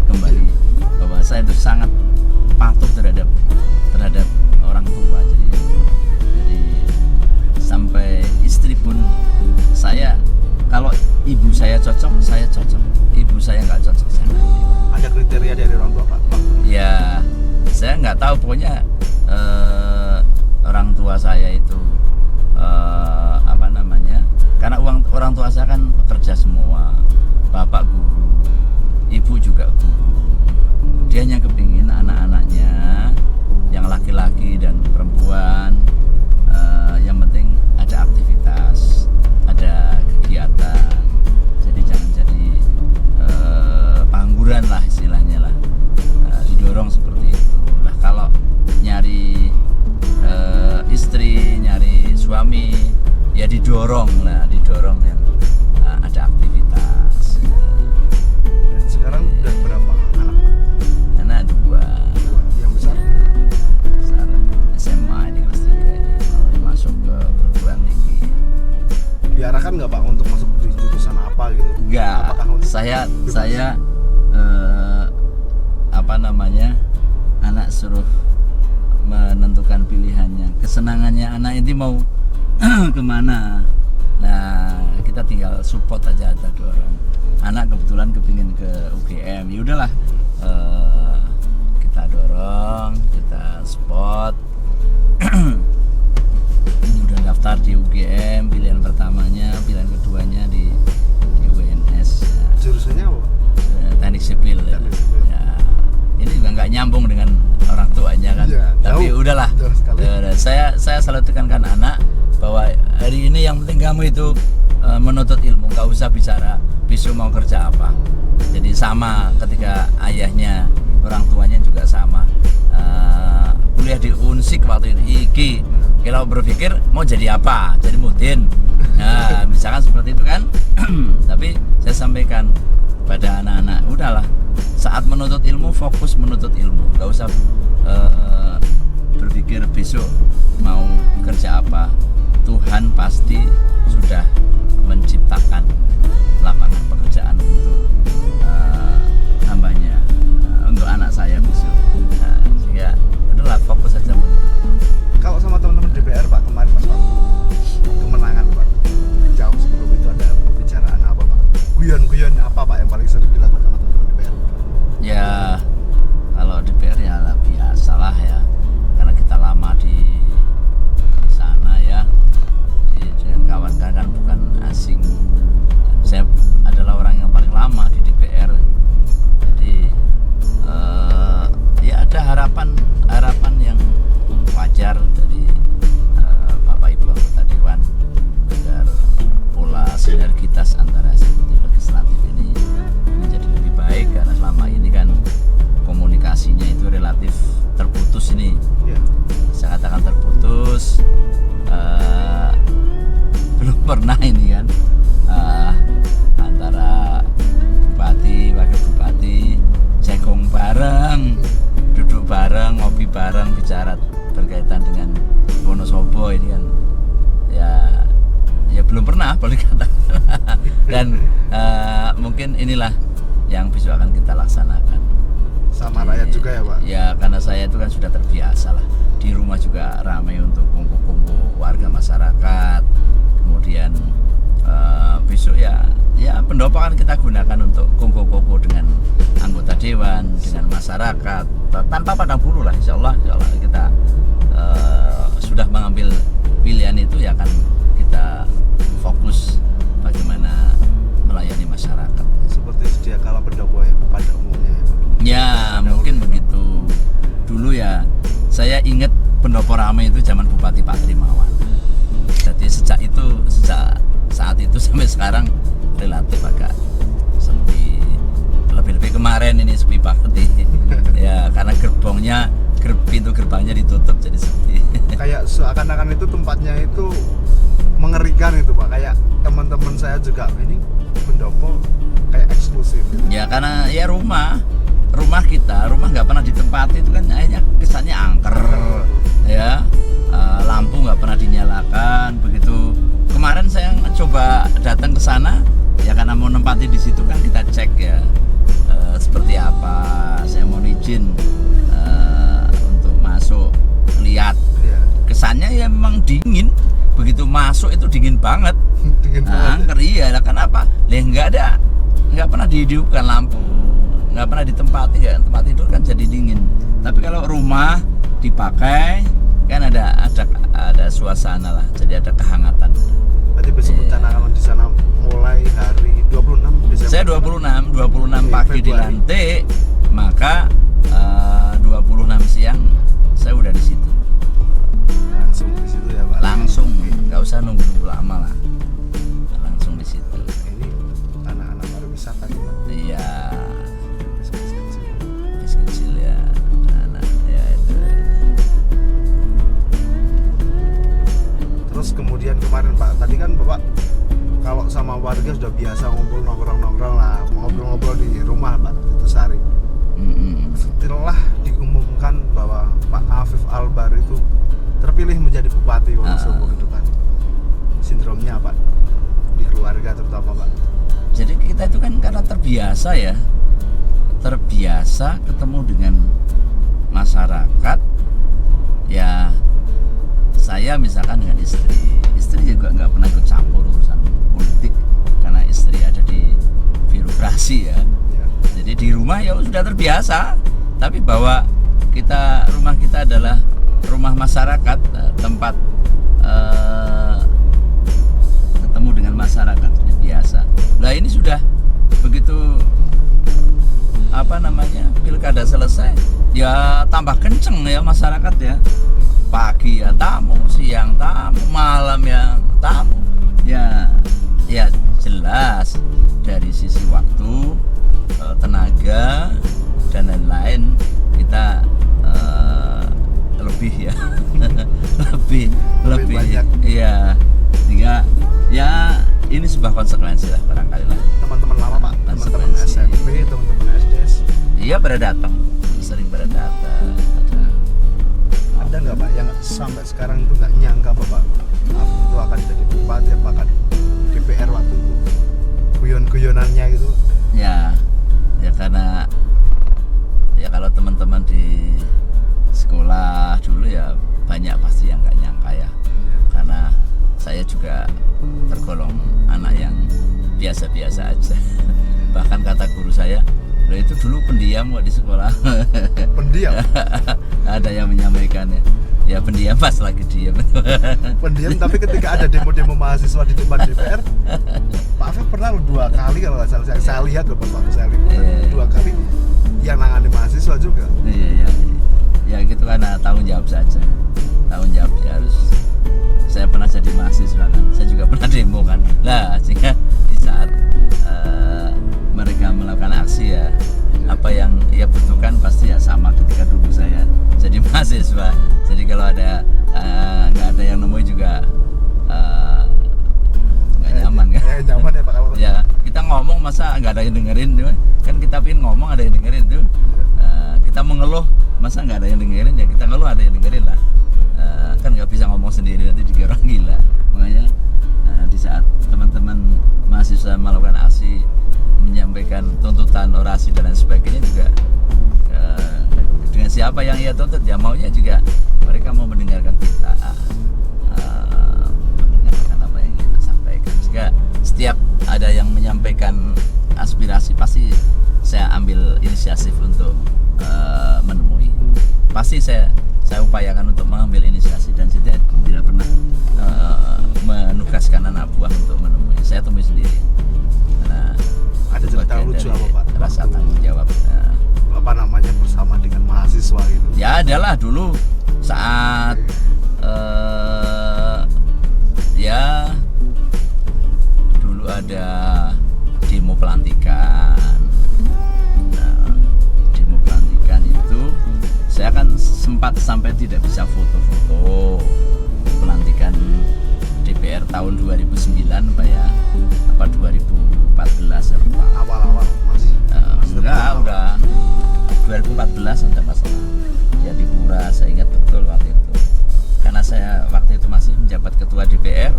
kembali bahwa saya itu sangat patuh terhadap orang tua, jadi sampai istri pun saya, kalau ibu saya cocok, saya cocok. Ibu saya nggak cocok, saya nggak terima. Ada kriteria dari orang tua Pak? Ya saya nggak tahu, pokoknya orang tua saya itu karena orang tua saya kan pekerja semua, bapak guru, ibu juga guru. Dia hanya kepingin anak-anaknya yang laki-laki dan perempuan yang penting ada aktivitas, ada kegiatan. Jadi jangan jadi pengangguran lah istilahnya lah. Didorong seperti itu. Nah kalau nyari istri, nyari suami, ya didorong yang ada aktivitas. Dan sekarang udah berapa anak? Anak dua. Yang besar? Besar SMA ini kelas 3 ini mau masuk ke perguruan tinggi. Diarahkan nggak Pak untuk masuk di jurusan apa gitu? Enggak, Apakah untuk saya bebas? Anak suruh menentukan pilihannya, kesenangannya anak ini mau kemana. Nah kita tinggal support aja, kita dorong. Anak kebetulan kepingin ke UGM, ya udahlah, kita dorong, kita support. Ini udah daftar di UGM, pilihan pertamanya, pilihan keduanya di UNS. Jurusannya apa Pak? Teknik sipil. Teknik sipil. Ya, ini juga nggak nyambung dengan orang tuanya kan. Ya, tapi jauh. udahlah. Jauh sekali. Saya selalu tekankan anak bahwa hari ini yang penting kamu itu menuntut ilmu, nggak usah bicara besok mau kerja apa. Jadi sama ketika ayahnya, orang tuanya juga sama. Kuliah di Unsik waktu itu, kalau berpikir mau jadi apa, jadi mudin. Nah misalkan seperti itu kan. Tapi saya sampaikan pada anak-anak, udahlah, saat menuntut ilmu fokus menuntut ilmu, nggak usah berpikir besok mau kerja apa. Tuhan pasti sudah menciptakan lapangan pekerjaan untuk hambanya, untuk anak saya besok. Nah, sehingga udahlah fokus saja. Kalau sama teman-teman DPR Pak kemarin pas waktu kemenangan Pak, jauh sebelum itu ada pembicaraan apa Pak? Guyon apa Pak yang paling sering dilakukan sama teman-teman DPR? Ya kalau DPR ya biasalah ya, karena kita lama di sana ya, dan kawan-kawan bukan asing. Dan saya adalah orang yang paling lama di DPR. ini kan ya belum pernah boleh kata. Dan mungkin inilah yang besok akan kita laksanakan sama rakyat juga ya Pak? Ya karena saya itu kan sudah terbiasa lah, di rumah juga ramai untuk kumpul-kumpul warga masyarakat. Kemudian besok ya pendopo kan kita gunakan untuk kumpul-kumpul dengan anggota dewan, dengan masyarakat tanpa pandang bulu lah. Insya Allah kita sudah mengambil pilihan itu, ya akan kita fokus bagaimana melayani masyarakat seperti sedia kala pendopo ya pada umumnya ya Pak? Ya mungkin begitu. Dulu ya saya ingat pendopo ramai itu zaman Bupati Pak Trimawan. Jadi sejak saat itu sampai sekarang relatif agak sepi. Lebih-lebih kemarin ini sepi banget nih. Ya karena pintu gerbangnya ditutup jadi sepi. Kayak seakan-akan itu tempatnya itu mengerikan itu Pak. Kayak teman-teman saya juga ini pendopo kayak eksklusif. Ya karena ya rumah kita nggak pernah ditempati, itu kan akhirnya kesannya angker. Ya lampu nggak pernah dinyalakan. Begitu kemarin saya coba datang ke sana, ya karena mau nempati di situ kan kita cek ya seperti apa. Saya mau izin untuk masuk lihat. Kesannya ya memang dingin. Begitu masuk itu dingin banget. Angker iya. Kenapa? Nggak pernah dihidupkan lampu, nggak pernah ditempati, ya tempat tidur kan jadi dingin. Tapi kalau rumah dipakai kan ada suasana lah, jadi ada kehangatan. Berarti besok rencana kalau di sana mulai hari 26 Desember. Saya 26 pagi dilantik, maka 26 siang saya udah di situ. Langsung di situ ya Pak. Langsung, nggak usah nunggu lama lah. Langsung di situ. Ini anak-anak pariwisata nih Pak. Iya. Bis kecil ya. Anak ya itu. Terus kemudian kemarin Pak, tadi kan Bapak kalau sama warga sudah biasa ngumpul nongkrong lah, ngobrol-ngobrol di rumah Pak itu sehari. Setelah diumumkan bahwa Pak Afif Albar itu terpilih menjadi Bupati Wonosobo ke depan, sindromnya apa di keluarga terutama Pak? Jadi kita itu kan karena terbiasa ketemu dengan masyarakat. Ya saya misalkan dengan istri juga nggak pernah ikut campur urusan politik karena istri ada di birokrasi ya. Jadi di rumah ya sudah terbiasa. Tapi bahwa rumah kita adalah rumah masyarakat, tempat ketemu dengan masyarakat biasa. Nah ini sudah begitu pilkada selesai, ya tambah kenceng ya masyarakat ya. Pagi ya tamu, siang tamu, malam ya tamu. Ya jelas dari sisi waktu, tenaga dan lain-lain kita lebih ya lebih banyak. Iya, sehingga ya ini sebuah konsekuensi lah barangkali lah. Teman-teman lama Pak, teman-teman SMP, teman-teman SD. Iya pada datang, sering pada datang. Ada nggak Pak yang sampai sekarang itu nggak nyangka Bapak itu akan jadi bupati, bahkan DPR waktu itu, guyon-guyonannya gitu? Ya karena ya kalau teman-teman di sekolah dulu ya banyak pasti yang nggak nyangka ya. Karena saya juga tergolong anak yang biasa-biasa aja. Bahkan kata guru saya, lo itu dulu pendiam kok di sekolah. Pendiam? Ada yang menyampaikan ya pendiam pas lagi diam. Pendiam, tapi ketika ada demo-demo mahasiswa di depan DPR, Pak Afif pernah 2 kali kalau nggak salah, saya lihat loh pas waktu saya lihat 2 kali yang nangani mahasiswa juga. Iya. Ya gitu kan, tanggung jawab saja. Tanggung jawab ya harus. Saya pernah jadi mahasiswa kan, saya juga pernah demo kan. Lah sehingga di saat mereka melakukan aksi ya, apa yang ia butuhkan pasti ya sama ketika dulu saya jadi mahasiswa. Jadi kalau ada nggak ada yang nemuin juga nggak nyaman kan? Nyaman ya Pak. Ya kita ngomong masa nggak ada yang dengerin tuh? Kan kita pengen ngomong ada yang dengerin tuh. Kita mengeluh masa nggak ada yang dengerin, ya kita ngeluh ada yang dengerin lah. kan nggak bisa ngomong sendiri, nanti dikira orang gila. Makanya di saat teman-teman mahasiswa melakukan aksi, menyampaikan tuntutan, orasi dan lain sebagainya juga dengan siapa yang ia tuntut, ya maunya juga mereka mau mendengarkan kita, mendengarkan apa yang kita sampaikan. Sehingga setiap ada yang menyampaikan aspirasi, pasti saya ambil inisiatif untuk menemui. Pasti saya upayakan untuk mengambil inisiasi, dan saya tidak pernah menugaskan anak buah untuk menemui. Saya temui sendiri. Karena ada cerita lucu apa Pak? Rasa tanggung jawab. Apa namanya, bersama dengan mahasiswa gitu? Ya adalah dulu saat ya dulu ada demo pelantikan. Nah, demo pelantikan itu saya kan sempat sampai tidak bisa foto-foto pelantikan DPR tahun 2009 Pak ya, apa 2014 ya Pak? Awal-awal masih Enggak, udah 2014 ada masalah jadi Pura, saya ingat betul waktu itu, karena saya waktu itu masih menjabat ketua DPR.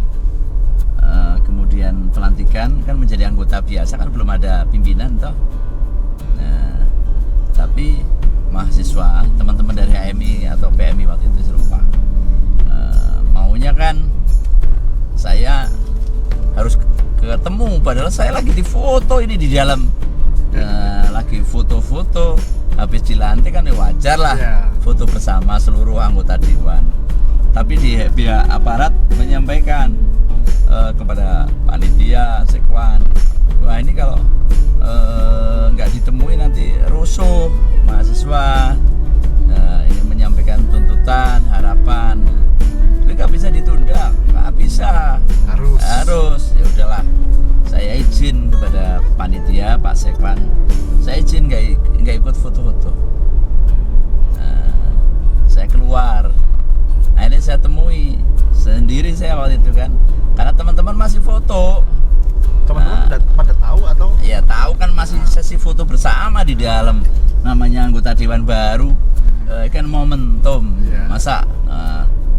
Kemudian pelantikan kan menjadi anggota biasa, kan belum ada pimpinan toh. Nah, tapi mahasiswa, teman-teman dari HMI atau PMI waktu itu serupa, maunya kan saya harus ketemu, padahal saya lagi difoto ini di dalam, lagi foto-foto, habis dilantik kan ya wajar lah, foto bersama seluruh anggota dewan. Tapi di pihak aparat menyampaikan kepada panitia, sekwan, wah ini kalau nggak ditemui nanti rusuh mahasiswa, ini menyampaikan tuntutan, harapan, nggak bisa ditunda, nggak bisa, harus. Ya udahlah, saya izin kepada panitia, Pak Sekwan, saya izin nggak ikut foto-foto. Saya keluar, akhirnya saya temui sendiri saya waktu itu kan, karena teman-teman masih foto. Teman-teman pada tahu atau? Ya tahu kan, masih sesi foto bersama di dalam, namanya anggota dewan baru, kan momentum, masa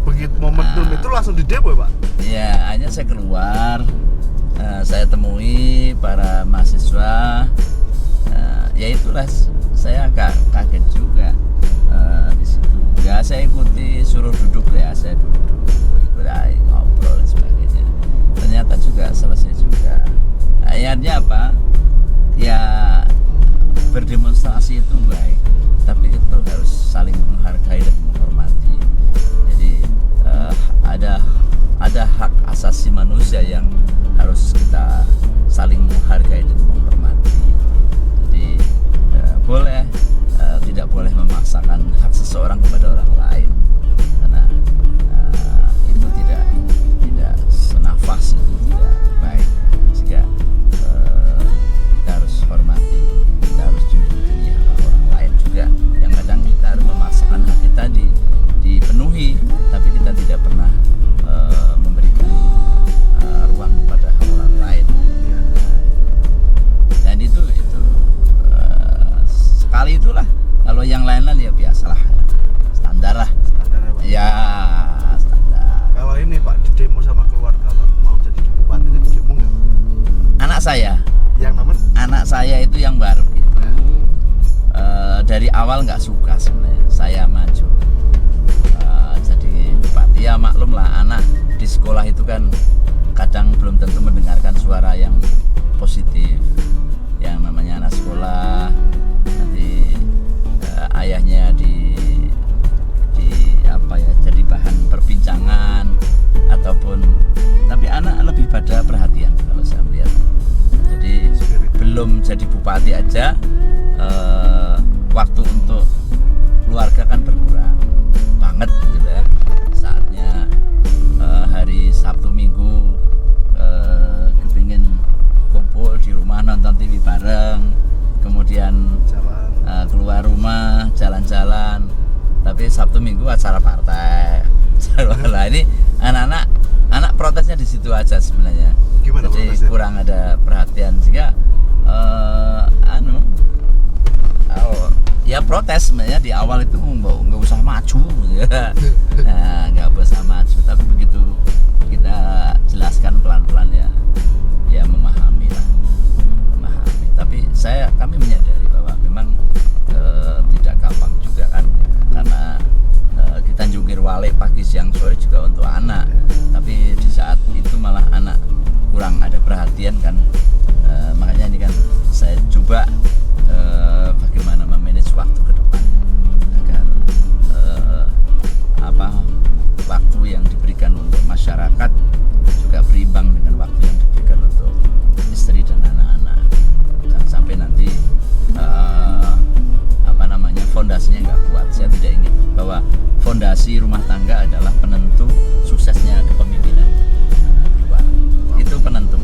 begitu momentum itu langsung di demo ya Pak? Ya, hanya saya keluar, saya temui para mahasiswa, ya itulah saya agak kaget juga di situ. Ya saya ikuti, suruh duduk ya saya duduk, ikut ngobrol dan sebagainya. Ternyata juga selesai juga. Akhirnya apa? Ya berdemonstrasi itu baik, tapi itu harus saling menghargai dan menghormati. Jadi ada hak asasi manusia yang harus kita saling menghargai dan menghormati. Jadi boleh, tidak boleh memaksakan hak seseorang kepada orang lain, karena itu tidak senafas, itu tidak baik. Sehingga kita harus hormati, kita harus junjung hak orang lain juga. Yang kadang kita harus memaksakan hak kita dipenuhi, tapi kita tidak pernah memberikan ruang kepada hak orang lain. Dan itu sekali itulah. Kalau yang lain-lain ya biasalah, standar lah. Standar ya Pak? Ya, standar. Kalau ini Pak, di demo sama keluarga Pak, mau jadi bupati itu di demo nggak? Anak saya. Yang namanya? Anak saya itu yang baru itu. Dari awal nggak suka sebenarnya saya maju jadi bupati. Ya maklum lah, anak di sekolah itu kan kadang belum tentu mendengarkan suara yang positif. Yang namanya anak sekolah, nanti ayahnya jadi bahan perbincangan ataupun, tapi anak lebih pada perhatian kalau saya melihat. Jadi belum jadi bupati aja waktu untuk keluarga kan berkurang banget gitu ya. Saatnya hari Sabtu Minggu kepingin kumpul di rumah nonton TV bareng, kemudian keluar rumah jalan-jalan, tapi Sabtu Minggu acara partai. Nah ini anak protesnya di situ aja sebenarnya. Gimana jadi protesnya? Kurang ada perhatian, sehingga ya ya protes sebenarnya di awal itu nggak usah maju ya. Nah, nggak usah maju, tapi begitu kita jelaskan pelan-pelan ya memahami lah, memahami. Tapi kami menyadari bahwa memang tidak gampang juga kan, karena kita jungkir balik pagi siang sore juga untuk anak, tapi di saat itu malah anak kurang ada perhatian kan. Makanya ini kan saya coba bagaimana memanage waktu ke depan agar waktu yang diberikan untuk masyarakat juga berimbang dengan waktu yang diberikan untuk istri dan anak-anak. Jangan sampai nanti fondasinya nggak kuat. Saya tidak ingin bahwa fondasi rumah tangga adalah penentu suksesnya kepemimpinan keluarga. Itu penentu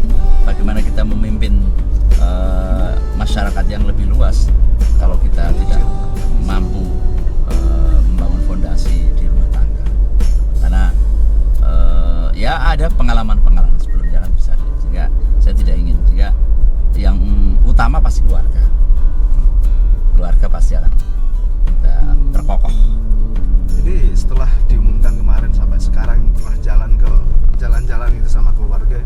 bagaimana kita memimpin masyarakat yang lebih luas kalau kita tidak mampu membangun fondasi di rumah tangga. Karena ya ada pengalaman-pengalaman sebelumnya kan bisa, sehingga saya tidak ingin, sehingga yang utama pasti keluarga pasti akan kita terkokoh. Jadi setelah diumumkan kemarin sampai sekarang pernah jalan-jalan gitu sama keluarga,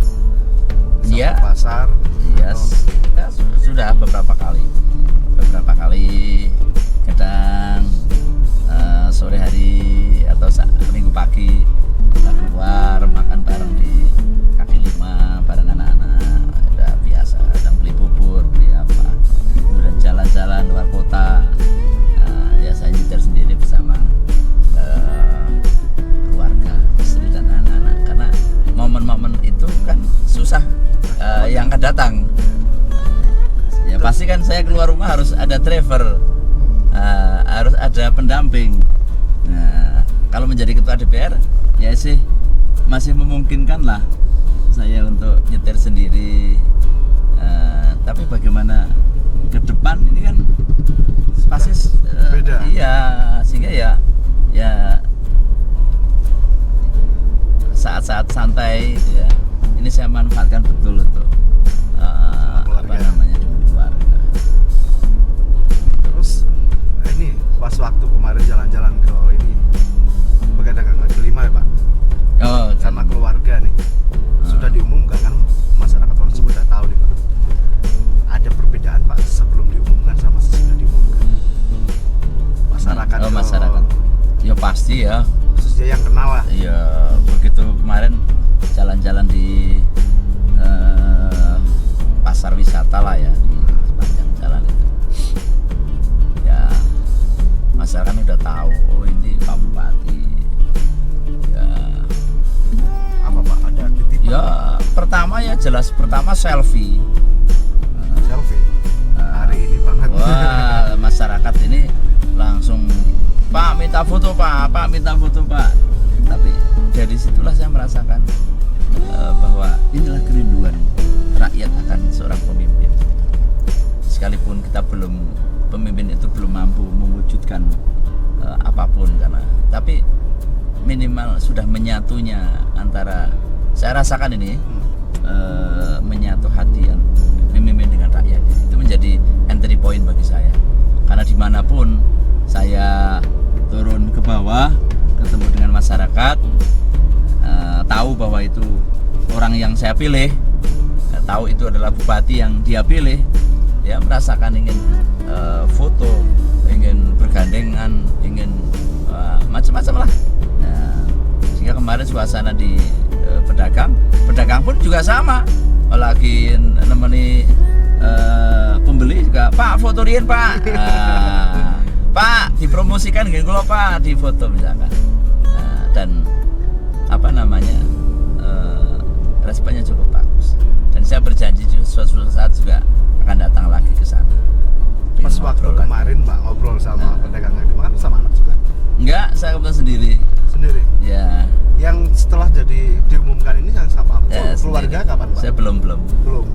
Iya. pasar. Yes, kita sudah beberapa kali kadang sore hari atau minggu pagi kita keluar makan bareng di kaki lima bareng anak-anak, udah biasa. Dan beli bubur, beli apa, kemudian jalan-jalan luar kota. Ya saya nyetir sendiri bersama keluarga, istri dan anak-anak, karena momen-momen itu kan susah yang akan datang. Ya pasti kan saya keluar rumah harus ada driver, harus ada pendamping. Nah, kalau menjadi ketua DPR ya sih masih memungkinkan lah saya untuk nyetir sendiri. Tapi bagaimana ke depan ini kan pasti beda. Iya, sehingga ya saat-saat santai gitu ya, ini saya manfaatkan betul untuk dengan keluarga. Terus ini pas waktu kemarin jalan-jalan ke ini Pegadaian kaki lima ya Pak, sama keluarga nih, sudah diumumkan kan, masyarakat orang sudah tahu nih Pak. Ada perbedaan Pak sebelum diumumkan sama sesudah diumumkan? Masyarakat ya pasti ya, khususnya yang kenal lah. Iya, begitu kemarin jalan-jalan di pasar wisata lah ya, di sepanjang jalan itu ya, masyarakat udah tahu, oh ini Pak Bupati ya. Apa Pak, ada titipan? Ya pertama ya jelas, pertama selfie. Hari ini banget. Wah, masyarakat ini langsung, Pak minta foto Pak minta foto Pak. Tapi dari situlah saya merasakan bahwa inilah kerinduan rakyat akan seorang pemimpin. Sekalipun kita pemimpin itu belum mampu mewujudkan apapun, tapi minimal sudah menyatunya antara, saya rasakan ini menyatu hati yang pemimpin dengan rakyat. Itu menjadi entry point bagi saya, karena dimanapun saya turun ke bawah ketemu dengan masyarakat, tahu bahwa itu orang yang saya pilih, tahu itu adalah bupati yang dia pilih, ya merasakan ingin foto, ingin bergandengan, ingin macam-macam lah. Nah, sehingga kemarin suasana di pedagang pun juga sama, lagi nemeni pembeli juga, Pak foto rien Pak, Pak dipromosikan gini kalau Pak di foto misalkan. Dan responnya cukup bagus, dan saya berjanji suatu saat juga akan datang lagi ke sana. Pas waktu kemarin Pak ngobrol sama pedagang kaki lima kan sama anak juga? Enggak, saya kebetulan sendiri. Ya. Yang setelah jadi diumumkan ini yang sama keluarga sendiri. Kapan Pak? Saya belum. Belum.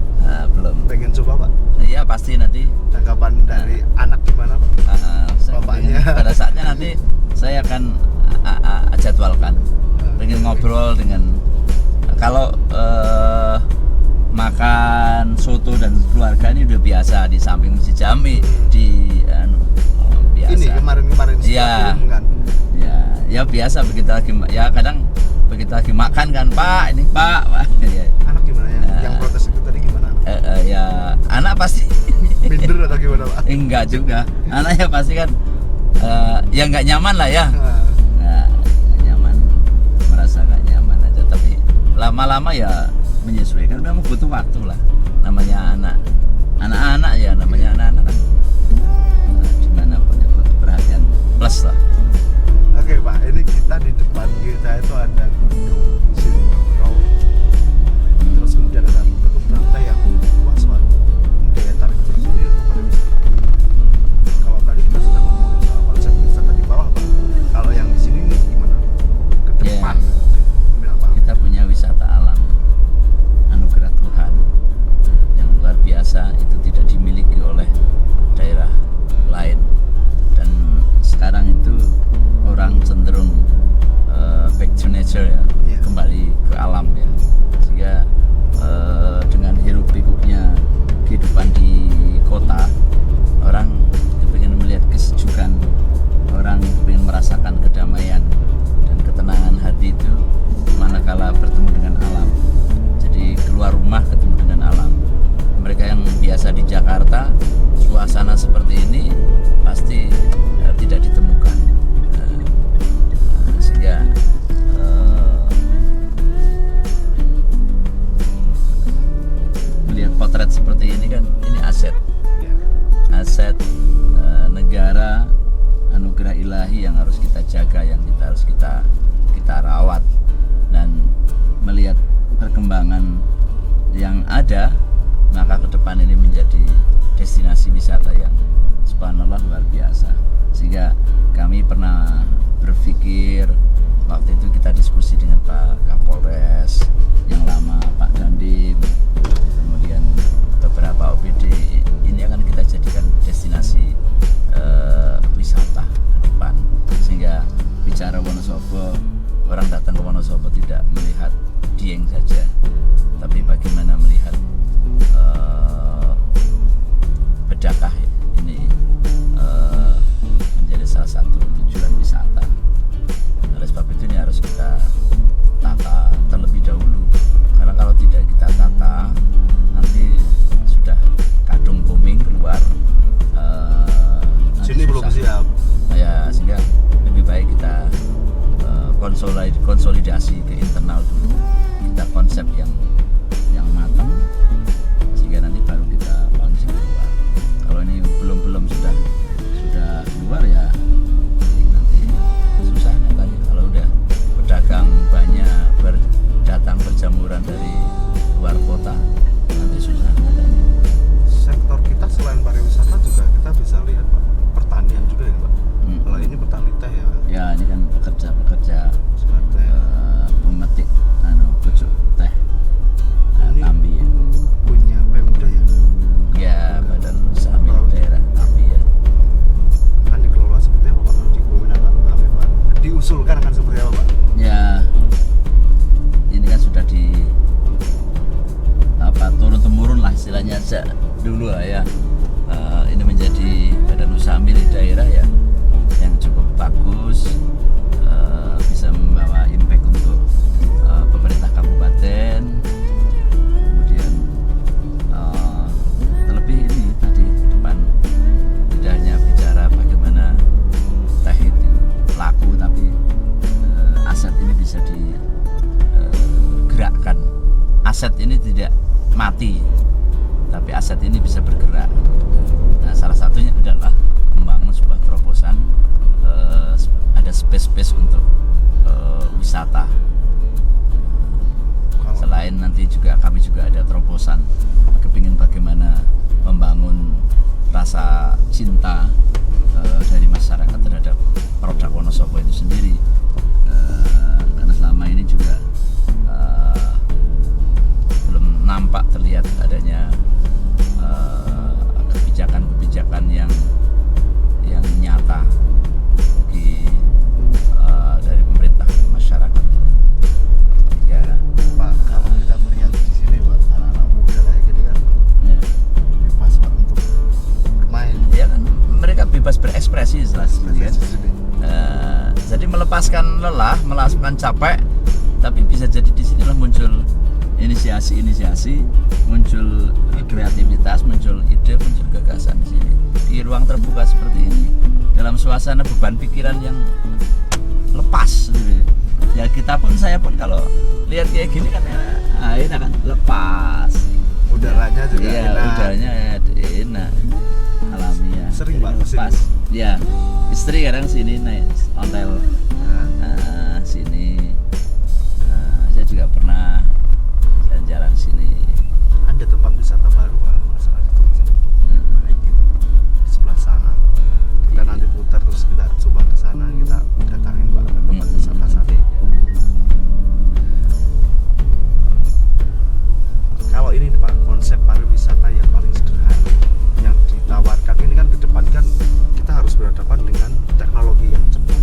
Pengen coba Pak? Iya pasti nanti. Tanggapan dari anak gimana Pak? Bapaknya. Pada saatnya nanti saya akan jadwalkan. Pengen ngobrol dengan, kalau makan soto dan keluarga ini udah biasa di samping Masjid Jami di biasa. ya biasa begitu lagi ya kadang begitu lagi makan kan Pak ini Pak ya. Anak gimana yang protes itu tadi gimana? Ya anak pasti Minder atau gimana Pak? enggak juga, anaknya pasti kan ya nggak nyaman lah ya. Nah, Nggak nyaman, merasa nggak nyaman aja, tapi lama-lama ya menyesuaikan. Memang butuh waktu lah, namanya anak-anak ya, namanya anak-anak kan dimanapun ya butuh perhatian plus lah. Oke Pak, ini kita di depan kita itu ada gunung Sindoro, terus kemudian ada perkebunan teh yang luas Pak. Daya tarik tersendiri untuk pariwisata. Kalau tadi kita sudah ngomongin soal konsep wisata di bawah Pak, kalau yang di sini gimana? Ke depan, bilang Pak. Kita punya wisata alam, anugerah Tuhan yang luar biasa, itu tidak dimiliki oleh daerah lain. Dan sekarang itu orang cenderung back to nature ya, Iya. kembali ke alam ya, sehingga dengan hiruk pikuknya kehidupan di kota, orang ingin melihat kesejukan, orang ingin merasakan kedamaian dan ketenangan hati itu manakala bertemu dengan alam. Jadi keluar rumah ketemu dengan alam. Mereka yang biasa di Jakarta, suasana seperti ini pasti tidak ditemukan. Sehingga melihat potret seperti ini kan, ini aset Ya. aset negara, anugerah ilahi yang harus kita jaga, yang harus kita rawat. Dan melihat perkembangan yang ada, maka ke depan ini menjadi destinasi wisata yang subhanallah luar biasa. Sehingga kami pernah berpikir, waktu itu kita diskusi dengan Pak Kapolres yang lama, Pak Dandim, kemudian beberapa OPD, ini akan kita jadikan destinasi wisata ke depan. Sehingga bicara Wonosobo, orang datang ke Wonosobo tidak melihat Dieng saja, tapi bagaimana melihat Bedakah ini menjadi salah satu tujuan wisata. Oleh sebab itu ini harus kita tata terlebih dahulu, karena kalau tidak kita tata, nanti sudah kadung booming keluar, nanti Sini belum susah. siap. Ya, sehingga lebih baik kita konsolidasi ke internal dulu, kita konsep yang matang, sehingga nanti baru kita launching keluar. Kalau ini belum sudah keluar ya nanti susah nyatanya. Kalau udah pedagang banyak datang berjamuran dari luar kota, nanti susah nyatanya. Sektor kita selain pariwisata juga kita bisa lihat Pak, pertanian juga ya Pak. Kalau ini petani teh ya, Ya ini kan pekerja sebagai pemetik pucuk teh, Ini Tambi ya. punya Pemda ya, Ya, badan usaha milik daerah Tambi ya. akan dikelola seperti apa Pak? Di kepemimpinan Pak Afif Pak, diusulkan akan seperti apa Pak? Ya, ini kan sudah turun temurun lah istilahnya sejak dulu lah ya. Ini menjadi badan usaha milik daerah ya, yang cukup bagus, bisa membawa impact untuk pemerintah kabupaten. Kemudian terlebih ini tadi ke depan tidak hanya bicara bagaimana teh itu laku, tapi aset ini bisa digerakkan. Aset ini tidak mati, tapi aset ini bisa bergerak. Nah, salah satunya adalah membangun sebuah terobosan, ada space untuk wisata. Selain nanti juga kami juga ada terobosan kepingin bagaimana membangun rasa cinta dari masyarakat terhadap produk Wonosobo itu sendiri. Karena selama ini juga belum nampak terlihat adanya kebijakan-kebijakan yang nyata bagi dari pemerintah masyarakat. Sehingga Pak, kalau kita melihat di sini Pak, anak-anak muda kayak gini kan ya, bebas Pak untuk bermain. ya kan mereka bebas berekspresi setelah Seperti kan. di sini. Jadi melepaskan lelah, melepaskan capek, tapi bisa jadi di sinilah muncul inisiasi, muncul kreativitas, muncul ide, muncul gagasan di sini. Di ruang terbuka seperti ini, dalam suasana beban pikiran yang lepas gitu. Ya kita pun, saya pun kalau lihat kayak gini kan enak kan, lepas. Udaranya juga Iya, enak. udaranya enak, alamiah. Sering Pak lepas. Ya, istri kadang sini naik ontel. Nah, Sini saya juga pernah jalan-jalan sini. ada tempat wisata baru Pak, masalah itu masih naik gitu di sebelah sana. Kita nanti putar terus kita coba ke sana, kita datangin Pak ke tempat wisata sana. Kalau ini nih, Pak, konsep pariwisata yang paling sederhana yang ditawarkan ini kan ke depan kan kita harus berhadapan dengan teknologi yang cepat,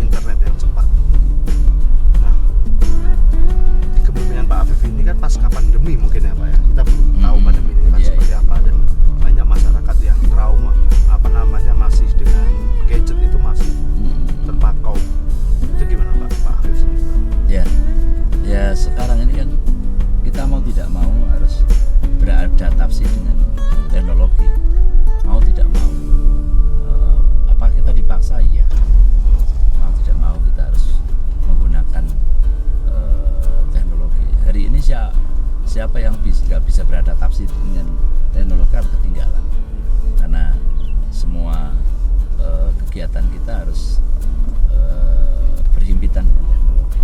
internet yang cepat. Nah, di kepemimpinan Pak Afif ini kan pasca pandemi mungkin ya Pak ya, kita belum tahu pandemi ini kan Iya, seperti apa, dan banyak masyarakat yang trauma masih dengan gadget itu masih terpakau. Itu gimana Pak Afif sendiri Pak? Ya sekarang ini kan kita mau tidak mau harus beradaptasi dengan teknologi, mau tidak mau. Apa kita dipaksa? Iya, mau tidak mau kita harus menggunakan teknologi. Hari ini siapa yang nggak bisa beradaptasi dengan teknologi akan ketinggalan, karena semua kegiatan kita harus berhimpitan dengan teknologi.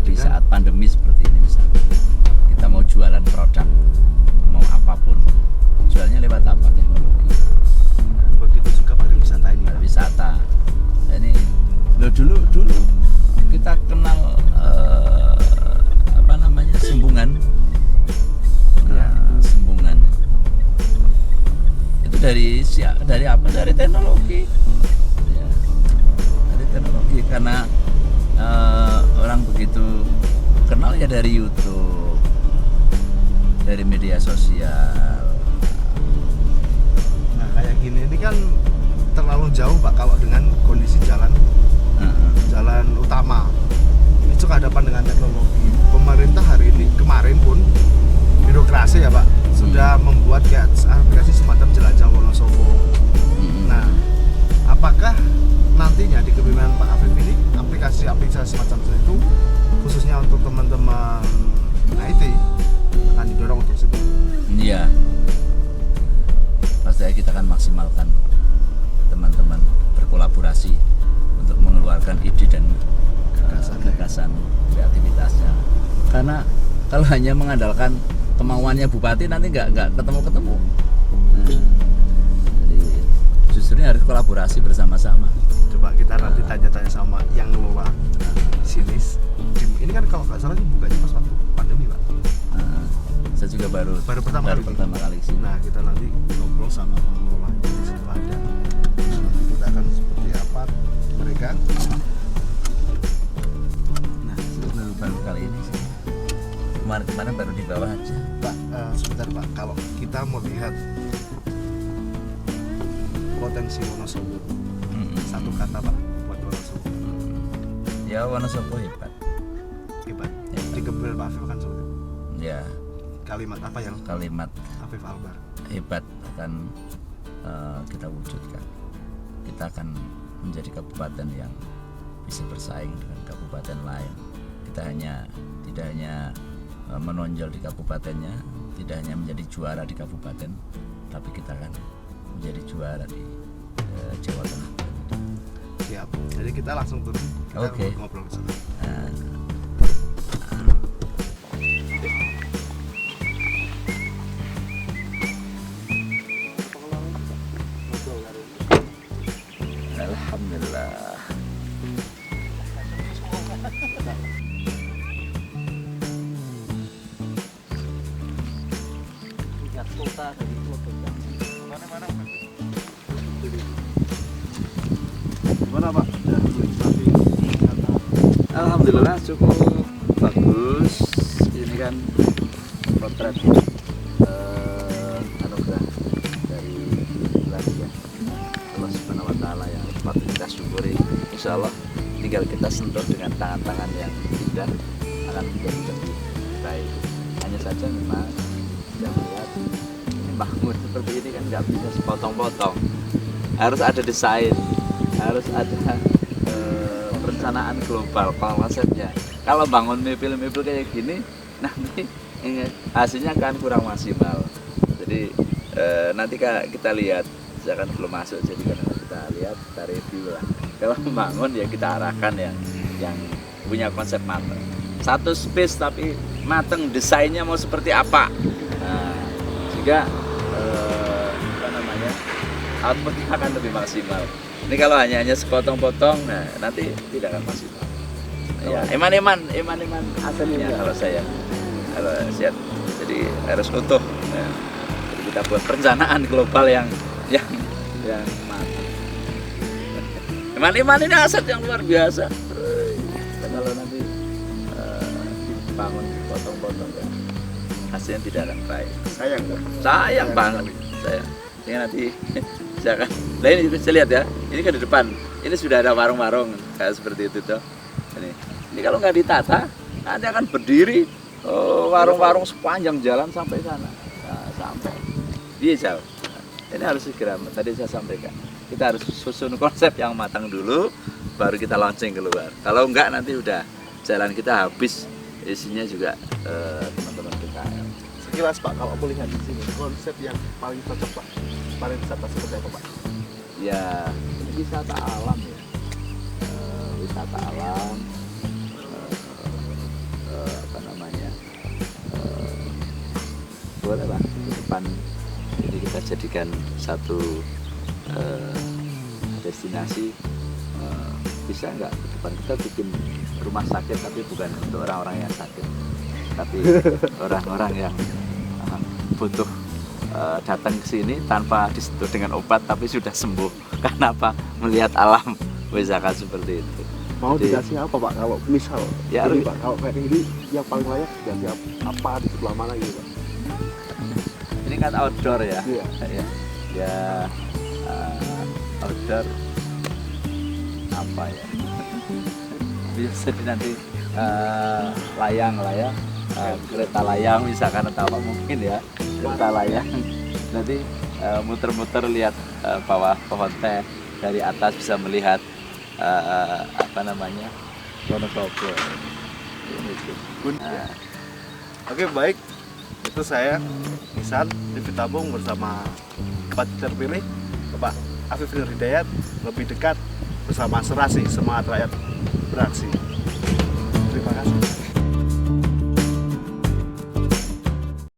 Di saat pandemi seperti ini misalnya, kita mau jualan produk, mau apapun, jualnya lewat apa? Teknologi. Begitu juga pariwisata ini Pak. Pariwisata. Nah, ini dulu kita kenal sembungan. Sembungan. Itu dari apa? Dari teknologi. Ya, dari teknologi, karena orang begitu kenal ya dari YouTube, dari media sosial. Nah kayak gini ini kan terlalu jauh Pak kalau dengan kondisi jalan utama. Ini juga hadapan dengan teknologi. Pemerintah hari ini, kemarin pun birokrasi ya Pak, sudah membuat kayak aplikasi semacam jelajah Wonosobo. Nah, apakah nantinya di kepemimpinan Pak Afif ini aplikasi semacam itu khususnya untuk teman-teman IT akan didorong untuk situ? Iya, pasti kita akan maksimalkan teman-teman berkolaborasi untuk mengeluarkan ide dan gagasan kreativitasnya. Karena kalau hanya mengandalkan kemauannya bupati nanti nggak ketemu. Jadi justru harus kolaborasi bersama-sama. Coba kita nanti tanya-tanya sama yang ngelola sini. Ini kan kalau nggak salah ini bukanya pas waktu pandemi Pak. Saya juga baru pertama kali sini. Nah kita nanti ngobrol sama pengelola di situ ada. Nah, nanti kita akan seperti apa mereka. Nah, baru kali ini sih. Kemarin baru di bawah aja. Pak, sebentar Pak, kalau kita melihat potensi Wonosobo, satu kata Pak buat Wonosobo. Ya Wonosobo hebat. Di kepemimpinan Pak Afif kan seperti itu. Ya. Kalimat apa yang Kalimat Afif Albar hebat akan kita wujudkan. Kita akan menjadi kabupaten yang bisa bersaing dengan kabupaten lain. Kita tidak hanya menonjol di kabupatennya, tidak hanya menjadi juara di kabupaten, tapi kita akan menjadi juara di Jawa Tengah. Siap. Jadi kita langsung turun. Kita Oke. ngobrol di sana. Alhamdulillah. Gimana Pak? Dari wisata Alhamdulillah cukup bagus. Ini kan potret anugerah dari Belanda. Allah Subhanahu wa taala yang patut kita syukuri. Insya Allah tinggal kita sentuh dengan tangan-tangan yang indah akan menjadi lebih baik. Hanya saja memang kita melihat ini bangun seperti ini kan nggak bisa sepotong-potong, harus ada desain, harus ada perencanaan global konsepnya. Kalau bangun mebel-mebel kayak gini nanti hasilnya kan kurang maksimal. Jadi nanti kita lihat, saya kan belum masuk, jadi kan kita lihat, kita review lah. Kalau membangun ya kita arahkan yang punya konsep mateng. Satu space tapi mateng, desainnya mau seperti apa. Nah, sehingga apa namanya, outputnya akan lebih maksimal. Ini kalau hanya sepotong-potong, nah nanti tidak akan maksimal. Ya, eman-eman hasilnya kalau saya siap. Jadi harus utuh. Nah, jadi kita buat perencanaan global yang matang. Eman-eman ini aset yang luar biasa. Kalau nanti dibangun dipotong-potong ya, hasilnya tidak akan baik. Sayang banget saya. Sehingga nanti saya akan. Nah ini juga saya lihat ya. Ini kan di depan. Ini sudah ada warung-warung kayak seperti itu tuh. Ini kalau nggak ditata nanti akan berdiri warung-warung sepanjang jalan sampai sana. Nah, sampai. Iya jauh. Ini harus segera. Tadi saya sampaikan. Kita harus susun konsep yang matang dulu, baru kita launching keluar. Kalau enggak nanti udah jalan kita habis, isinya juga teman-teman kita. Sekilas Pak, kalau melihat di sini konsep yang paling cocok Pak, pariwisata seperti apa Pak? Ya, ini wisata alam ya. Wisata alam, apa namanya? Boleh lah ke depan. Jadi kita jadikan satu destinasi. Bisa nggak ke depan kita bikin rumah sakit, tapi bukan untuk orang-orang yang sakit, tapi orang-orang yang butuh datang ke sini tanpa disentuh dengan obat tapi sudah sembuh. Karena apa? Melihat alam wisata seperti itu. Mau dikasih apa Pak? Kalau misal ya, ini Pak, kalau kayak ini yang paling layak dikasih apa di sebelah mana gitu Pak? Ini kan outdoor ya. Iya. Ya outdoor apa ya? Bisa nanti layang kereta layang misalkan atau apa mungkin ya, kereta layang nanti muter-muter lihat bawah pohon teh, dari atas bisa melihat apa namanya, Wonosobo. Oke, baik, itu saya Ihsan TV Tabung bersama Pak terpilih Bapak Afif Nur Hidayat, lebih dekat bersama Serasi, semangat rakyat beraksi. Terima kasih.